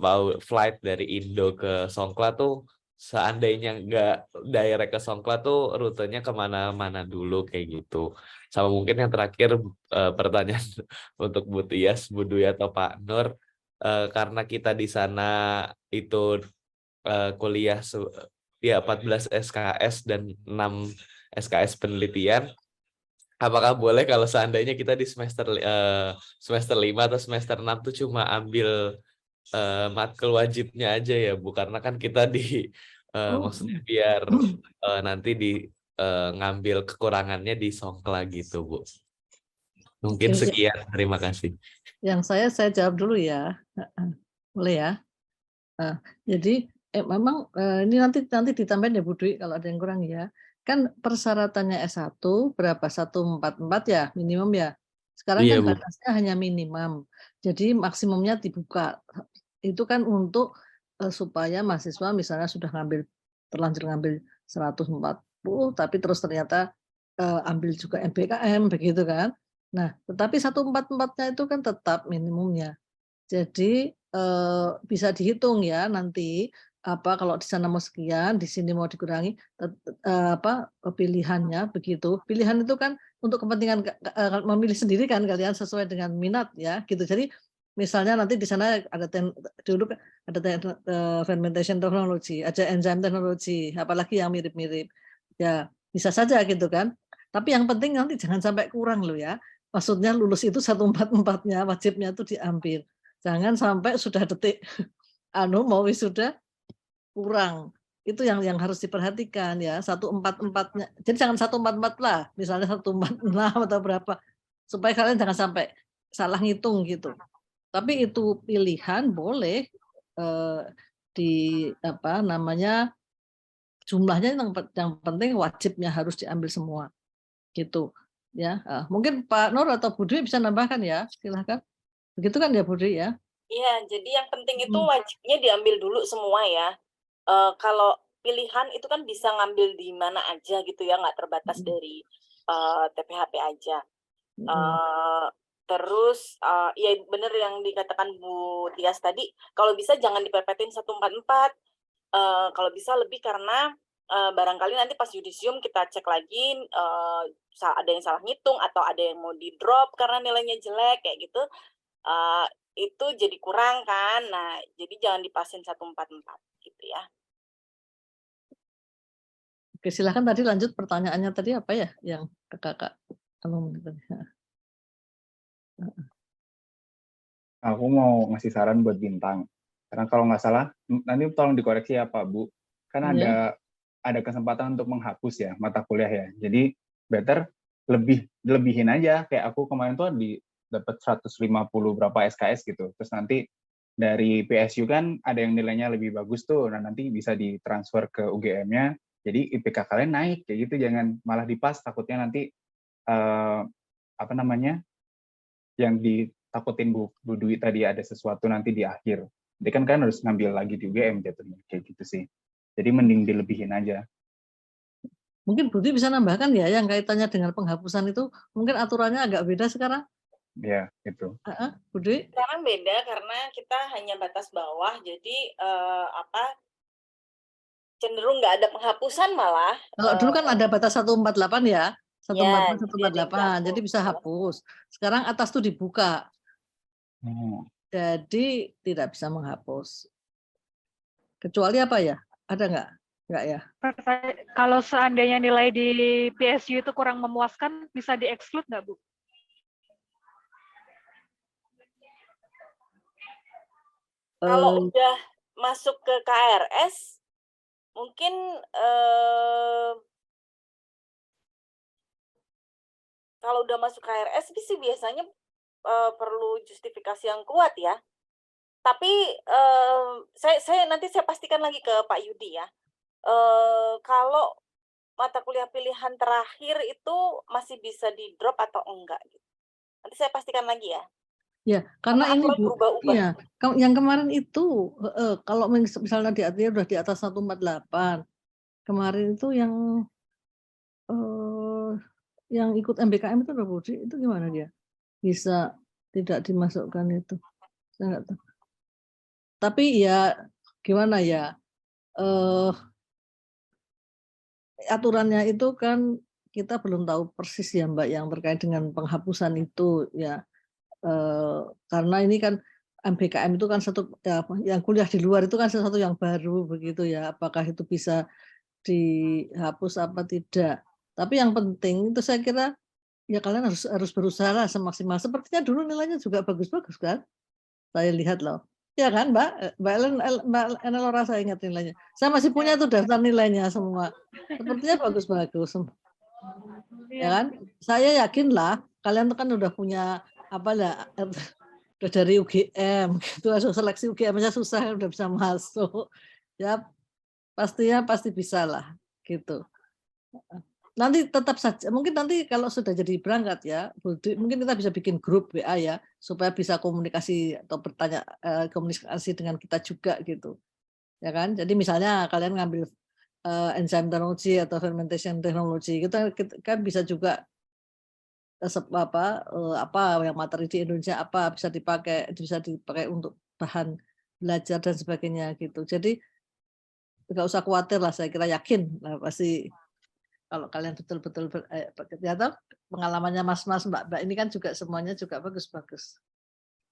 mau flight dari Indo ke Songkla tuh, seandainya nggak direct ke Songkla tuh rutenya kemana-mana dulu kayak gitu. Sama mungkin yang terakhir pertanyaan untuk Bu Tias, Bu Dwi atau Pak Nur, karena kita di sana itu kuliah ya 14 SKS dan 6 SKS penelitian, apakah boleh kalau seandainya kita di semester 5 atau semester 6 tuh cuma ambil matkul wajibnya aja ya Bu, karena kan kita maksudnya biar nanti ngambil kekurangannya di Songkla gitu Bu. Mungkin Oke, sekian, terima kasih. yang saya jawab dulu ya. Boleh ya? Jadi memang ini nanti ditambahin ya Bu Dwi kalau ada yang kurang ya. Kan persyaratannya S1 berapa? 144 ya minimum ya. Sekarang Iya kan Bu. batasnya hanya minimum. Jadi maksimumnya dibuka. Itu kan untuk supaya mahasiswa misalnya sudah terlanjur ngambil 140 tapi terus ternyata ambil juga MBKM begitu kan. Nah, tetapi 144-nya itu kan tetap minimumnya. Jadi bisa dihitung ya nanti kalau di sana mau sekian, di sini mau dikurangi pilihannya begitu. Pilihan itu kan untuk kepentingan memilih sendiri kan kalian sesuai dengan minat ya gitu. Jadi misalnya nanti di sana ada dulu ada fermentation technology, ada enzyme technology, apalagi yang mirip-mirip. Ya, bisa saja gitu kan. Tapi yang penting nanti jangan sampai kurang loh ya. Maksudnya lulus itu 144-nya wajibnya itu diambil. Jangan sampai sudah detik mau wisuda kurang. Itu yang harus diperhatikan ya. 144-nya. Jadi jangan 144 lah, misalnya 146 atau berapa. Supaya kalian jangan sampai salah ngitung gitu. Tapi itu pilihan boleh jumlahnya yang penting wajibnya harus diambil semua gitu ya. Mungkin Pak Nur atau Bu Dwi bisa nambahkan ya, silahkan. Begitu kan ya Bu Dwi ya? Iya, jadi yang penting itu wajibnya diambil dulu semua ya. Kalau pilihan itu kan bisa ngambil di mana aja gitu ya, nggak terbatas dari TPHP aja. Terus ya benar yang dikatakan Bu Tias tadi, kalau bisa jangan dipepetin 144. Kalau bisa lebih, karena barangkali nanti pas yudisium kita cek lagi ada yang salah ngitung atau ada yang mau di drop karena nilainya jelek kayak gitu. Itu jadi kurang kan. Nah, jadi jangan dipasin 144 gitu ya. Oke, silakan tadi lanjut pertanyaannya tadi apa ya yang Kakak Aku mau ngasih saran buat Bintang. Karena kalau nggak salah, nanti tolong dikoreksi ya Pak Bu. Kan ada kesempatan untuk menghapus ya mata kuliah ya. Jadi better lebihin aja. Kayak aku kemarin tuh dapat 150 berapa SKS gitu. Terus nanti dari PSU kan ada yang nilainya lebih bagus tuh. Nah, nanti bisa ditransfer ke UGM-nya. Jadi IPK kalian naik kayak gitu. Jangan malah dipas, takutnya nanti yang ditakutin Bu Dwi tadi ada sesuatu nanti di akhir. Jadi kan kalian harus ngambil lagi di UGM jatuhnya kayak gitu sih. Jadi mending dilebihin aja. Mungkin Budi bisa nambahkan ya yang kaitannya dengan penghapusan itu, mungkin aturannya agak beda sekarang. Ya, itu. Budi? Sekarang beda karena kita hanya batas bawah, jadi cenderung nggak ada penghapusan malah. Kalau dulu kan ada batas 148 ya, 148, jadi bisa hapus. Sekarang atas tuh dibuka. Jadi tidak bisa menghapus. Kecuali apa ya? Ada nggak? Nggak ya? Kalau seandainya nilai di PSU itu kurang memuaskan, bisa di-exclude nggak, Bu? Kalau udah masuk ke KRS, mungkin kalau udah masuk KRS sih biasanya perlu justifikasi yang kuat ya. Tapi nanti saya pastikan lagi ke Pak Yudi ya. Kalau mata kuliah pilihan terakhir itu masih bisa di drop atau enggak gitu. Nanti saya pastikan lagi ya. Ya, karena ini aturan Bu, berubah-ubah. iya, yang kemarin itu kalau misalnya di artinya udah di atas 148, kemarin itu yang ikut MBKM itu udah Budi, itu gimana dia? Bisa tidak dimasukkan itu? Saya nggak tahu. Tapi ya gimana ya? Aturannya itu kan kita belum tahu persis ya Mbak yang terkait dengan penghapusan itu ya. Karena ini kan MBKM itu kan satu ya, yang kuliah di luar itu kan sesuatu yang baru begitu ya, apakah itu bisa dihapus apa tidak. Tapi yang penting itu saya kira ya kalian harus berusaha lah semaksimal. Sepertinya dulu nilainya juga bagus-bagus kan, saya lihat loh. Ya kan Mbak Enelora, saya ingat nilainya. Saya masih punya tuh daftar nilainya semua. Sepertinya bagus-bagus. Ya kan? Saya yakin lah kalian tuh kan udah punya apa lah, udah dari UGM gitu, seleksi UGM aja susah udah bisa masuk. Ya pasti bisa lah gitu. Nanti tetap saja, mungkin nanti kalau sudah jadi berangkat ya, mungkin kita bisa bikin grup WA ya, supaya bisa komunikasi atau bertanya komunikasi dengan kita juga gitu, ya kan? Jadi misalnya kalian ngambil enzyme technology atau fermentation technology, kita kan bisa juga apa yang materi di Indonesia apa bisa dipakai untuk bahan belajar dan sebagainya gitu. Jadi nggak usah khawatir lah, saya kira yakin lah pasti. Kalau kalian betul-betul ternyata pengalamannya mas-mas mbak-mbak ini kan juga semuanya juga bagus-bagus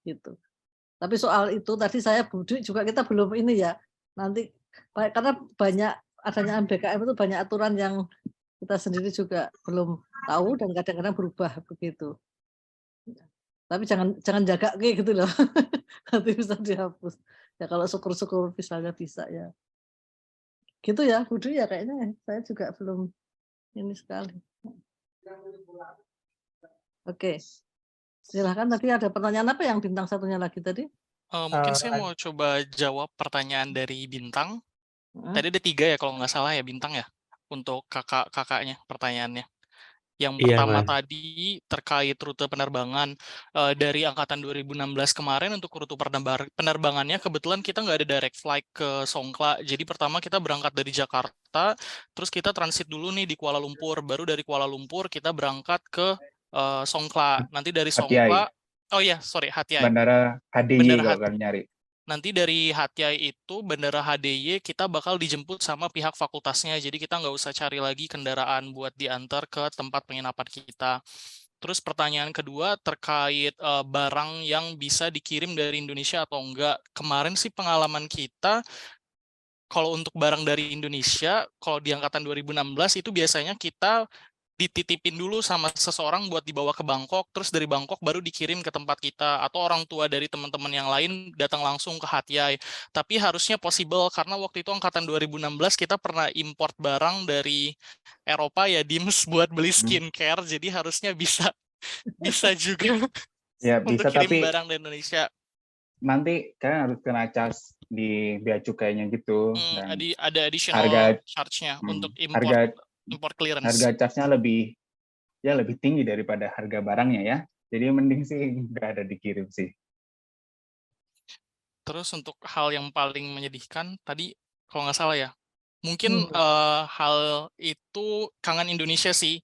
gitu. Tapi soal itu tadi saya Budi juga kita belum ini ya, nanti karena banyak adanya MBKM itu banyak aturan yang kita sendiri juga belum tahu dan kadang-kadang berubah begitu. Tapi jangan jaga kayak gitu loh. Nanti bisa dihapus. Ya kalau syukur-syukur misalnya bisa ya. Gitu ya Budi ya, kayaknya saya juga belum ini sekali. Oke. Silahkan, tadi ada pertanyaan apa yang bintang satunya lagi tadi? Mungkin saya mau coba jawab pertanyaan dari Bintang. Tadi ada 3 ya kalau nggak salah ya Bintang ya, untuk kakaknya pertanyaannya. Yang pertama tadi terkait rute penerbangan dari angkatan 2016 kemarin. Untuk rute penerbangannya kebetulan kita nggak ada direct flight ke Songkhla. Jadi pertama kita berangkat dari Jakarta, terus kita transit dulu nih di Kuala Lumpur. Baru dari Kuala Lumpur kita berangkat ke Songkhla. Nanti dari Songkhla, Hat Yai. Bandara HDY kalau kalian nyari. Nanti dari Hat Yai itu Bandara HDY kita bakal dijemput sama pihak fakultasnya, jadi kita nggak usah cari lagi kendaraan buat diantar ke tempat penginapan kita. Terus pertanyaan kedua terkait barang yang bisa dikirim dari Indonesia atau enggak. Kemarin sih pengalaman kita, kalau untuk barang dari Indonesia, kalau di angkatan 2016 itu biasanya kita dititipin dulu sama seseorang buat dibawa ke Bangkok, terus dari Bangkok baru dikirim ke tempat kita, atau orang tua dari teman-teman yang lain datang langsung ke Hat Yai. Tapi harusnya possible, karena waktu itu angkatan 2016 kita pernah import barang dari Eropa ya, Dims, buat beli skincare, jadi harusnya bisa juga Ya, untuk bisa, kirim tapi barang dari Indonesia. Nanti kalian harus kena cas di bea cukainya gitu. Dan Ada additional charge-nya untuk import clearance. Harga casnya lebih tinggi daripada harga barangnya ya. Jadi mending sih nggak ada dikirim sih. Terus untuk hal yang paling menyedihkan tadi kalau nggak salah ya, mungkin hal itu kangen Indonesia sih.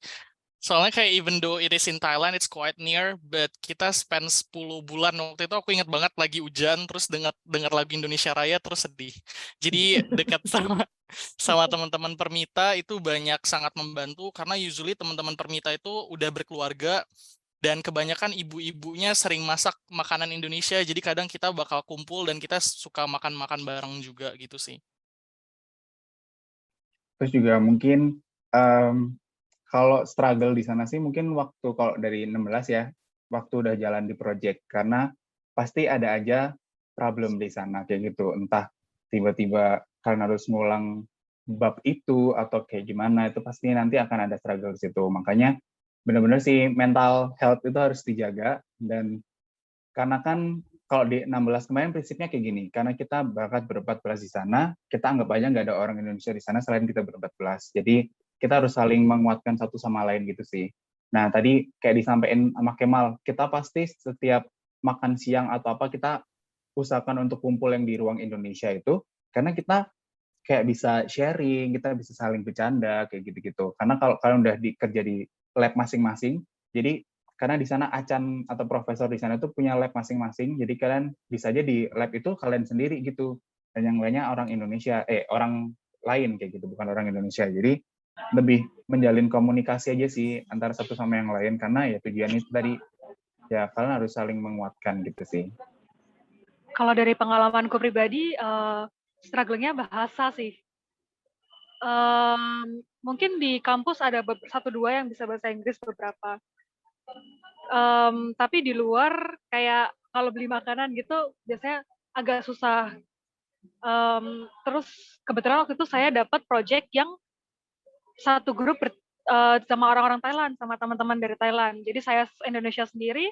Soalnya kayak even though it is in Thailand, it's quite near, but kita spend 10 bulan. Waktu itu aku ingat banget lagi hujan, terus dengar lagu Indonesia Raya, terus sedih. Jadi dekat sama teman-teman Permita itu sangat membantu, karena usually teman-teman Permita itu udah berkeluarga, dan kebanyakan ibu-ibunya sering masak makanan Indonesia, jadi kadang kita bakal kumpul dan kita suka makan-makan bareng juga gitu sih. Terus juga mungkin kalau struggle di sana sih mungkin waktu kalau dari 16 ya, waktu udah jalan di project, karena pasti ada aja problem di sana kayak gitu. Entah tiba-tiba kalian harus ngulang bab itu atau kayak gimana, itu pasti nanti akan ada struggle di situ. Makanya benar-benar sih mental health itu harus dijaga. Dan karena kan kalau di 16 kemarin prinsipnya kayak gini, karena kita berangkat ber-14 di sana, kita anggap aja nggak ada orang Indonesia di sana selain kita ber-14. Jadi kita harus saling menguatkan satu sama lain gitu sih. Nah tadi kayak disampaikan sama Kemal, kita pasti setiap makan siang atau apa kita usahakan untuk kumpul yang di ruang Indonesia itu, karena kita kayak bisa sharing, kita bisa saling bercanda kayak gitu-gitu. Karena kalau kalian udah kerja di lab masing-masing, jadi karena di sana Acan atau profesor di sana tuh punya lab masing-masing, jadi kalian bisa aja di lab itu kalian sendiri gitu, dan yang lainnya orang Indonesia, orang lain kayak gitu, bukan orang Indonesia. Jadi lebih menjalin komunikasi aja sih antara satu sama yang lain, karena ya tujuan itu tadi ya kalian harus saling menguatkan gitu sih. Kalau dari pengalamanku pribadi, struggle-nya bahasa sih. Mungkin di kampus ada 1-2 yang bisa bahasa Inggris beberapa. Tapi di luar kayak kalau beli makanan gitu biasanya agak susah. Terus kebetulan waktu itu saya dapat project yang satu grup sama orang-orang Thailand, sama teman-teman dari Thailand. Jadi saya Indonesia sendiri,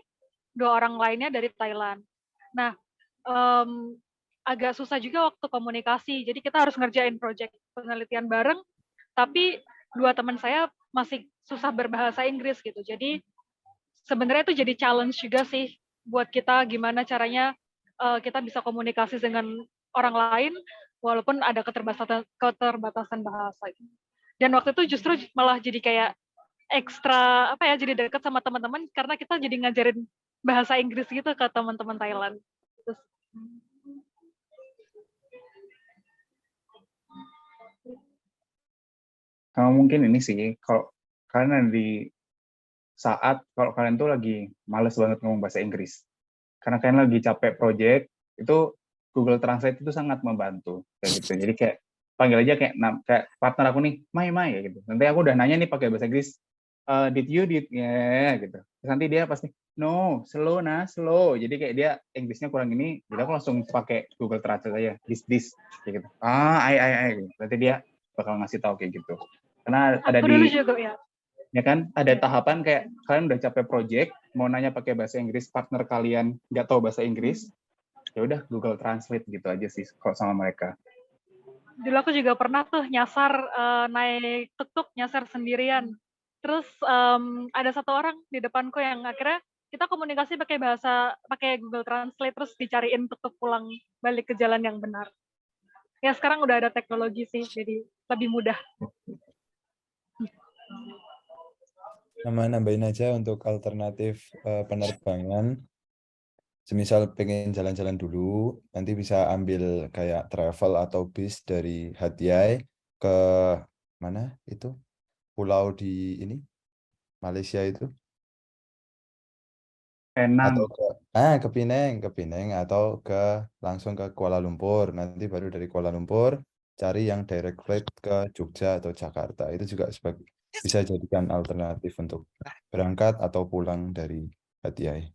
2 orang lainnya dari Thailand. Nah, agak susah juga waktu komunikasi. Jadi kita harus ngerjain project penelitian bareng, tapi 2 teman saya masih susah berbahasa Inggris gitu. Jadi sebenarnya itu jadi challenge juga sih buat kita gimana caranya kita bisa komunikasi dengan orang lain walaupun ada keterbatasan bahasa. Dan waktu itu justru malah jadi kayak ekstra jadi dekat sama teman-teman karena kita jadi ngajarin bahasa Inggris gitu ke teman-teman Thailand. Terus, Kalau mungkin ini sih, kalau karena di saat kalau kalian tuh lagi males banget ngomong bahasa Inggris, karena kalian lagi capek project, itu Google Translate itu sangat membantu kayak gitu. Jadi kayak panggil aja kayak partner aku nih, Mai ya gitu. Nanti aku udah nanya nih pakai bahasa Inggris, did ya gitu. Terus nanti dia pasti no, slow. Jadi kayak dia Inggrisnya kurang ini, jadi aku langsung pakai Google Translate aja, this kayak gitu. I gitu. Berarti dia bakal ngasih tahu kayak gitu. Karena ada aku dulu juga ya kan ada tahapan kayak kalian udah capek project mau nanya pakai bahasa Inggris, partner kalian nggak tahu bahasa Inggris, ya udah Google Translate gitu aja sih kalau sama mereka. Dulu aku juga pernah tuh nyasar naik tuk-tuk nyasar sendirian. Terus ada 1 orang di depanku yang akhirnya kita komunikasi pakai Google Translate terus dicariin tuk-tuk pulang balik ke jalan yang benar. Ya sekarang udah ada teknologi sih jadi lebih mudah. Nambahin aja untuk alternatif penerbangan. Semisal pengen jalan-jalan dulu, nanti bisa ambil kayak travel atau bis dari Hat Yai ke mana itu? Pulau di ini Malaysia itu. Penang. Atau ke Penang atau langsung ke Kuala Lumpur. Nanti baru dari Kuala Lumpur cari yang direct flight ke Jogja atau Jakarta. Itu juga bisa jadikan alternatif untuk berangkat atau pulang dari Hat Yai.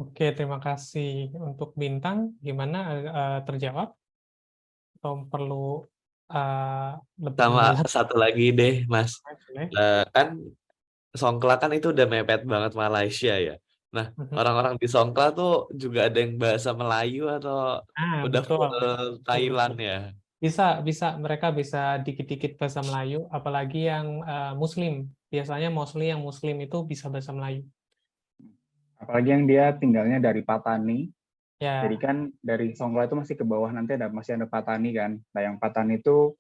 Oke, terima kasih untuk Bintang. Gimana terjawab? Atau perlu lebih Sama mendalam? satu lagi deh, Mas. Boleh. Kan Songkla kan itu udah mepet banget Malaysia ya. Nah, orang-orang di Songkla tuh juga ada yang bahasa Melayu atau udah Betul. full Thailand ya? Bisa. Mereka bisa dikit-dikit bahasa Melayu, apalagi yang Muslim. Biasanya mostly yang Muslim itu bisa bahasa Melayu. Apalagi yang dia tinggalnya dari Patani. Ya. Jadi kan dari Songkla itu masih ke bawah nanti masih ada Patani kan. Nah yang Patani itu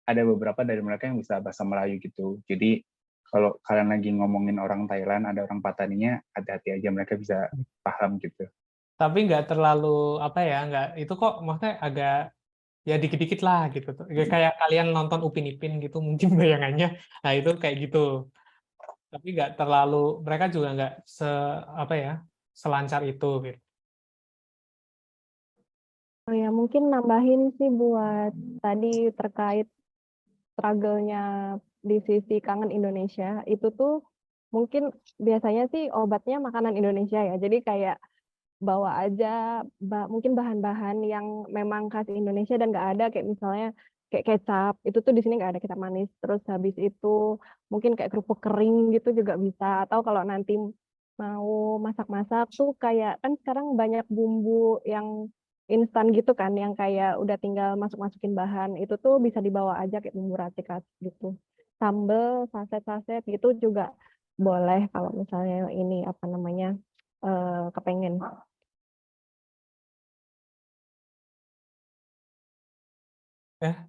ada beberapa dari mereka yang bisa bahasa Melayu gitu. Jadi kalau kalian lagi ngomongin orang Thailand, ada orang Pataninya, hati-hati aja mereka bisa paham gitu. Tapi nggak terlalu itu kok maksudnya agak ya dikit-dikit lah gitu. Kayak kalian nonton Upin Ipin gitu mungkin bayangannya. Nah itu kayak gitu. Tapi nggak terlalu, mereka juga nggak selancar itu gitu. Oh ya, mungkin nambahin sih buat tadi terkait struggle-nya di sisi kangen Indonesia, itu tuh mungkin biasanya sih obatnya makanan Indonesia ya. Jadi kayak bawa aja mungkin bahan-bahan yang memang khas Indonesia dan nggak ada, kayak misalnya kayak kecap itu tuh di sini nggak ada, kecap manis. Terus habis itu mungkin kayak kerupuk kering gitu juga bisa. Atau kalau nanti mau masak-masak tuh kayak kan sekarang banyak bumbu yang instan gitu kan, yang kayak udah tinggal masukin bahan, itu tuh bisa dibawa aja kayak bumbu racik gitu. Sambel, saset-saset gitu juga boleh kalau misalnya ini apa namanya kepengen.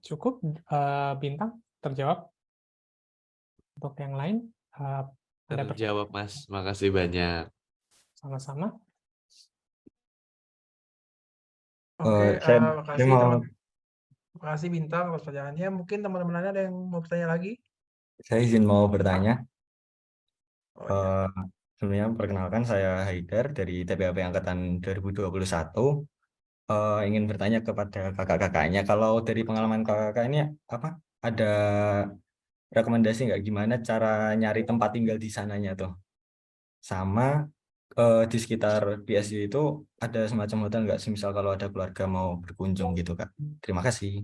Cukup Bintang terjawab. Untuk yang lain ada Terjawab Mas, makasih banyak. Sama-sama. Oke, Saya makasih mau teman. Makasih Bintang atas pertanyaannya. Mungkin teman-teman lain ada yang mau bertanya lagi? Saya izin mau bertanya. Oh iya. Sebenarnya perkenalkan saya Haidar dari TPAP Angkatan 2021. Ingin bertanya kepada kakak-kakaknya, kalau dari pengalaman kakak-kakak ini apa ada rekomendasi nggak gimana cara nyari tempat tinggal di sananya tuh? Sama di sekitar PSU itu ada semacam hotel nggak, semisal kalau ada keluarga mau berkunjung gitu Kak? Terima kasih.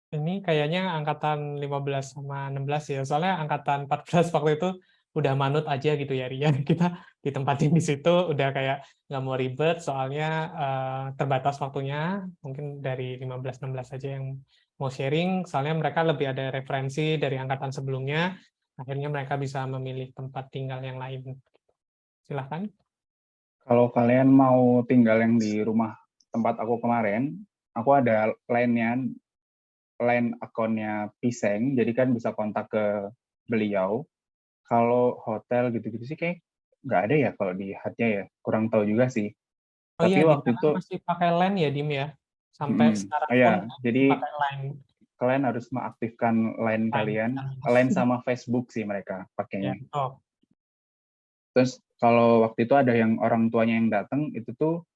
Ini kayaknya angkatan 15 sama 16 ya. Soalnya angkatan 14 waktu itu udah manut aja gitu ya, Rian. Kita ditempatin di situ udah kayak nggak mau ribet, soalnya terbatas waktunya. Mungkin dari 15-16 aja yang mau sharing, soalnya mereka lebih ada referensi dari angkatan sebelumnya. Akhirnya mereka bisa memilih tempat tinggal yang lain. Silahkan. Kalau kalian mau tinggal yang di rumah tempat aku kemarin, aku ada line akunnya Piseng, jadi kan bisa kontak ke beliau. Kalau hotel gitu-gitu sih kayak nggak ada ya kalau di Hatnya ya, kurang tahu juga sih. Oh Tapi iya, di waktu sana itu, masih pakai LAN ya, Dim ya? Sampai sekarang pun ya, jadi pakai LAN. kalian harus mengaktifkan line kalian, line sama Facebook sih mereka Ya, pakainya. oh. Terus kalau waktu itu ada yang orang tuanya yang datang, itu tuh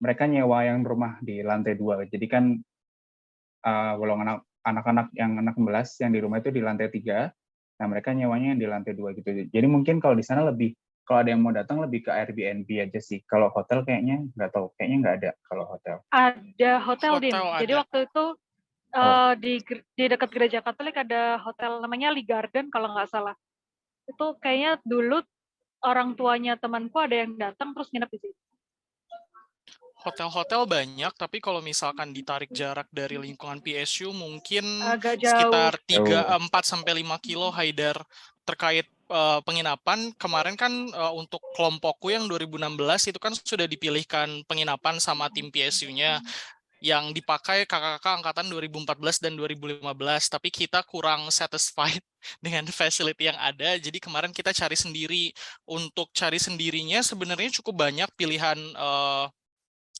mereka nyewa yang rumah di lantai 2. Jadi kan kalau anak-anak yang anak 11 yang di rumah itu di lantai 3, nah mereka nyewanya yang di lantai 2 gitu. Jadi mungkin kalau di sana lebih, kalau ada yang mau datang lebih ke Airbnb aja sih. Kalau hotel kayaknya nggak tahu, kayaknya nggak ada kalau hotel. Ada hotel, Dim. Hotel Jadi ada. waktu itu di dekat gereja Katolik ada hotel namanya Lee Garden kalau nggak salah. Itu kayaknya dulu orang tuanya temanku ada yang datang terus nginep di situ. Hotel-hotel banyak, tapi kalau misalkan ditarik jarak dari lingkungan PSU mungkin Agak jauh. sekitar 4-5 kilo, Haidar. Terkait penginapan, kemarin kan untuk kelompokku yang 2016 itu kan sudah dipilihkan penginapan sama tim PSU-nya yang dipakai kakak-kakak angkatan 2014 dan 2015, tapi kita kurang satisfied dengan facility yang ada, jadi kemarin kita cari sendiri. Untuk cari sendirinya sebenarnya cukup banyak pilihan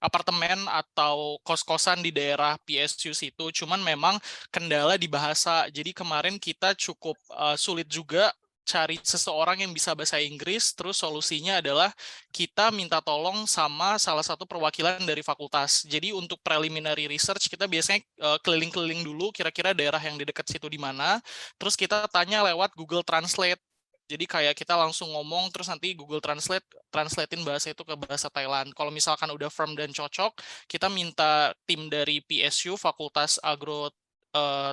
apartemen atau kos-kosan di daerah PSU situ, cuman memang kendala di bahasa. Jadi kemarin kita cukup sulit juga cari seseorang yang bisa bahasa Inggris. Terus solusinya adalah kita minta tolong sama salah satu perwakilan dari fakultas. Jadi untuk preliminary research kita biasanya keliling-keliling dulu kira-kira daerah yang di dekat situ di mana. Terus kita tanya lewat Google Translate. Jadi kayak kita langsung ngomong, terus nanti Google translatein bahasa itu ke bahasa Thailand. Kalau misalkan udah firm dan cocok, kita minta tim dari PSU, Fakultas Agro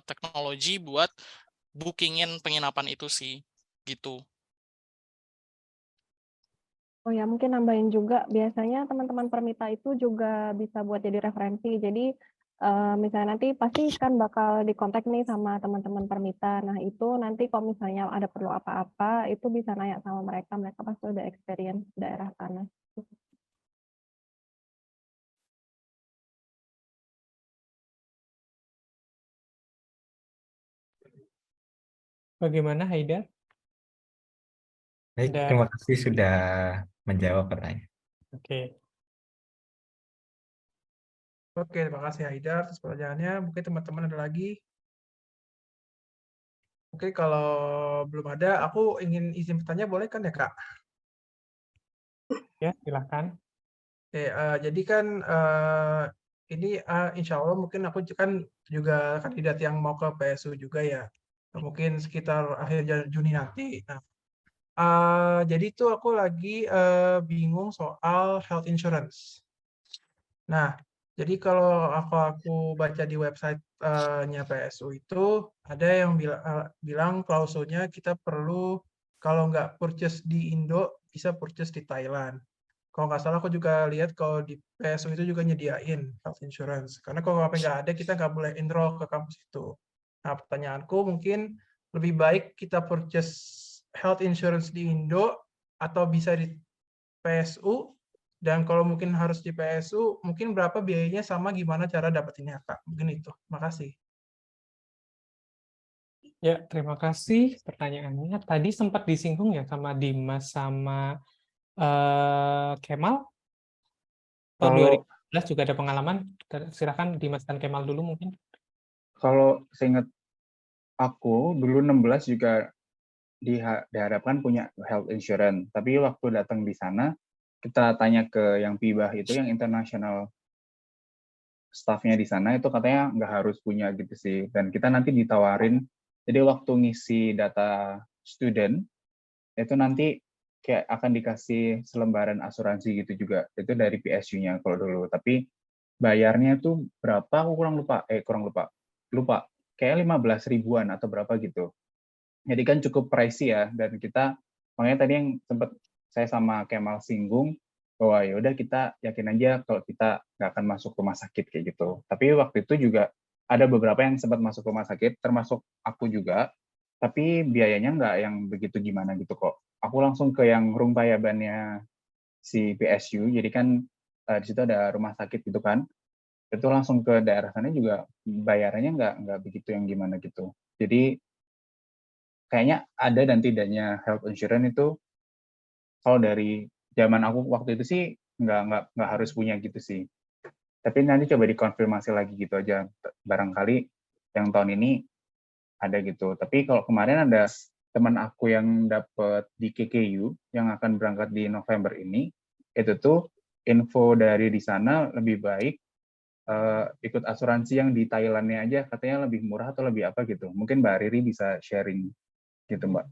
Teknologi, buat bookingin penginapan itu sih, gitu. Oh ya, mungkin nambahin juga, biasanya teman-teman Permita itu juga bisa buat jadi referensi. Jadi misalnya nanti pasti kan bakal dikontak nih sama teman-teman Permita. Nah itu nanti kalau misalnya ada perlu apa-apa, itu bisa nanya sama mereka. Mereka pasti udah experience daerah sana. Bagaimana, Haidar? Baik, terima kasih sudah menjawab pertanyaan. Oke. Oke, terima kasih Haidar atas pertanyaannya. Mungkin teman-teman ada lagi. Oke, kalau belum ada, aku ingin izin bertanya, boleh kan ya, Kak? Ya, silakan. Oke, jadi kan ini insya Allah mungkin aku kan juga kandidat yang mau ke PSU juga ya. Mungkin sekitar akhir Juni nanti. Nah, Jadi itu aku lagi bingung soal health insurance. Nah, jadi kalau aku baca di website-nya PSU itu ada yang bilang klausulnya kita perlu kalau nggak purchase di Indo bisa purchase di Thailand. Kalau nggak salah aku juga lihat kalau di PSU itu juga nyediain health insurance. Karena kalau HP nggak ada kita nggak boleh enroll ke kampus itu. Nah, pertanyaanku mungkin lebih baik kita purchase health insurance di Indo atau bisa di PSU, dan kalau mungkin harus di PSU, mungkin berapa biayanya sama gimana cara dapetinnya, Kak? Mungkin itu. Makasih. Ya, terima kasih pertanyaannya. Tadi sempat disinggung ya sama Dimas sama Kemal. Tahun Kalau 2011 juga ada pengalaman. Silakan Dimas dan Kemal dulu mungkin. kalau seingat aku dulu 16 juga diharapkan punya health insurance, tapi waktu datang di sana kita tanya ke yang PIBAH itu, yang international staffnya di sana itu katanya nggak harus punya gitu sih, dan kita nanti ditawarin, jadi waktu ngisi data student itu nanti kayak akan dikasih selembaran asuransi gitu juga, itu dari PSU-nya kalau dulu, tapi bayarnya tuh berapa aku lupa kayak 15 ribuan atau berapa gitu. Jadi kan cukup pricey ya, dan kita makanya tadi yang sempat saya sama Kemal singgung bahwa ya udah kita yakin aja kalau kita nggak akan masuk rumah sakit kayak gitu. Tapi waktu itu juga ada beberapa yang sempat masuk rumah sakit, termasuk aku juga, tapi biayanya nggak yang begitu gimana gitu kok. Aku langsung ke yang room payabannya si PSU, jadi kan di situ ada rumah sakit gitu kan, itu langsung ke daerah sana juga bayarannya nggak begitu yang gimana gitu. Jadi kayaknya ada dan tidaknya health insurance itu kalau dari zaman aku waktu itu sih nggak harus punya gitu sih. Tapi nanti coba dikonfirmasi lagi gitu aja. Barangkali yang tahun ini ada gitu. Tapi kalau kemarin ada teman aku yang dapat di KKU yang akan berangkat di November ini, itu tuh info dari di sana lebih baik ikut asuransi yang di Thailandnya aja, katanya lebih murah atau lebih apa gitu. Mungkin Mbak Riri bisa sharing gitu Mbak.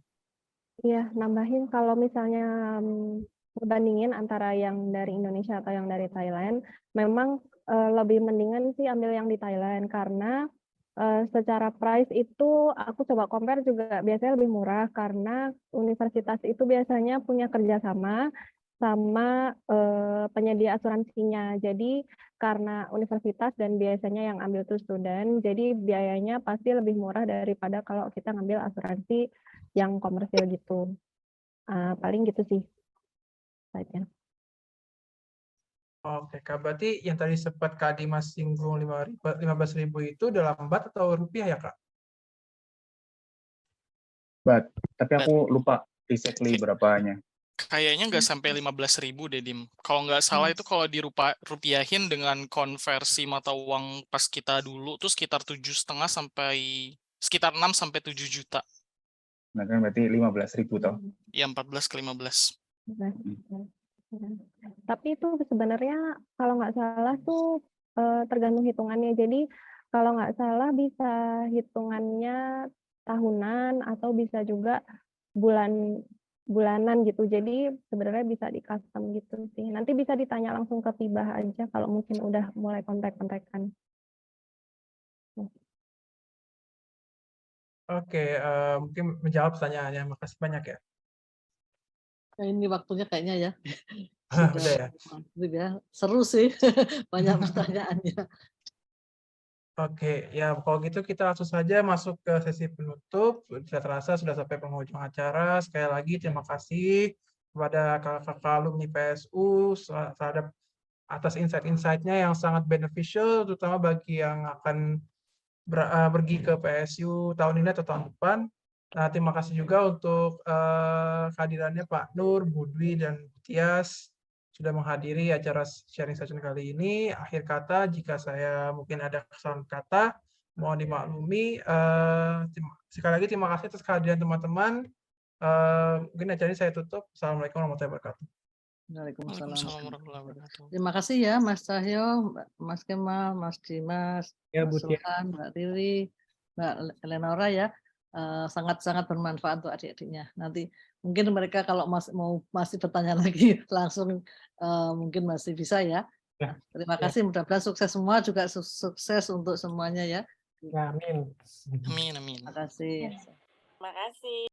Iya, nambahin kalau misalnya berbandingin antara yang dari Indonesia atau yang dari Thailand, memang lebih mendingan sih ambil yang di Thailand karena secara price itu aku coba compare juga biasanya lebih murah karena universitas itu biasanya punya kerjasama sama penyedia asuransinya. Jadi karena universitas dan biasanya yang ambil tuh student, jadi biayanya pasti lebih murah daripada kalau kita ngambil asuransi yang komersil gitu. Paling gitu sih saja. Oke, Kak. Berarti yang tadi sempat Kak Dimas singgung 15.000 itu dalam baht atau rupiah ya, Kak? But, tapi aku lupa exactly berapanya. Kayaknya nggak sampai 15.000 deh, Dim. Kalau nggak salah itu kalau dirupiahin dengan konversi mata uang pas kita dulu tuh sekitar 7,5 sampai sekitar 6 sampai 7 juta. Nah kan berarti 15.000 toh. Ya 14 ke 15. Tapi itu sebenarnya kalau nggak salah tuh tergantung hitungannya. Jadi kalau nggak salah bisa hitungannya tahunan atau bisa juga bulanan gitu. Jadi sebenarnya bisa di custom gitu sih. Nanti bisa ditanya langsung ke PIBAH aja kalau mungkin udah mulai kontak-kontakan. Oke, mungkin menjawab pertanyaannya. Makasih banyak ya. Nah, ini waktunya kayaknya ya. Udah ya. Sudah seru sih. Banyak pertanyaannya. Oke, ya kalau gitu kita langsung saja masuk ke sesi penutup. Sudah terasa sudah sampai penghujung acara. Sekali lagi terima kasih kepada kakak-kakak alumni PSU terhadap atas insight-insight-nya yang sangat beneficial, terutama bagi yang akan pergi ke PSU tahun ini atau tahun depan. Nah, terima kasih juga untuk kehadirannya Pak Nur, Budwi, dan Tias sudah menghadiri acara sharing session kali ini. Akhir kata, jika saya mungkin ada kesalahan kata, mohon dimaklumi. Sekali lagi terima kasih atas kehadiran teman-teman. Mungkin acara ini saya tutup. Assalamualaikum warahmatullahi wabarakatuh. Waalaikumsalam warahmatullahi wabarakatuh. Terima kasih ya Mas Cahyo, Mas Kemal, Mas Dimas, Ya, Mas Bu Tia. Sulhan, Mbak Riri, Mbak Eleonora ya. Sangat-sangat bermanfaat untuk adik-adiknya. Nanti Mungkin mereka kalau masih bertanya lagi langsung mungkin masih bisa ya. Ya. Terima Ya. kasih, mudah-mudahan sukses semua, juga sukses untuk semuanya ya. Ya, amin. Amin, amin. Terima kasih. Terima kasih.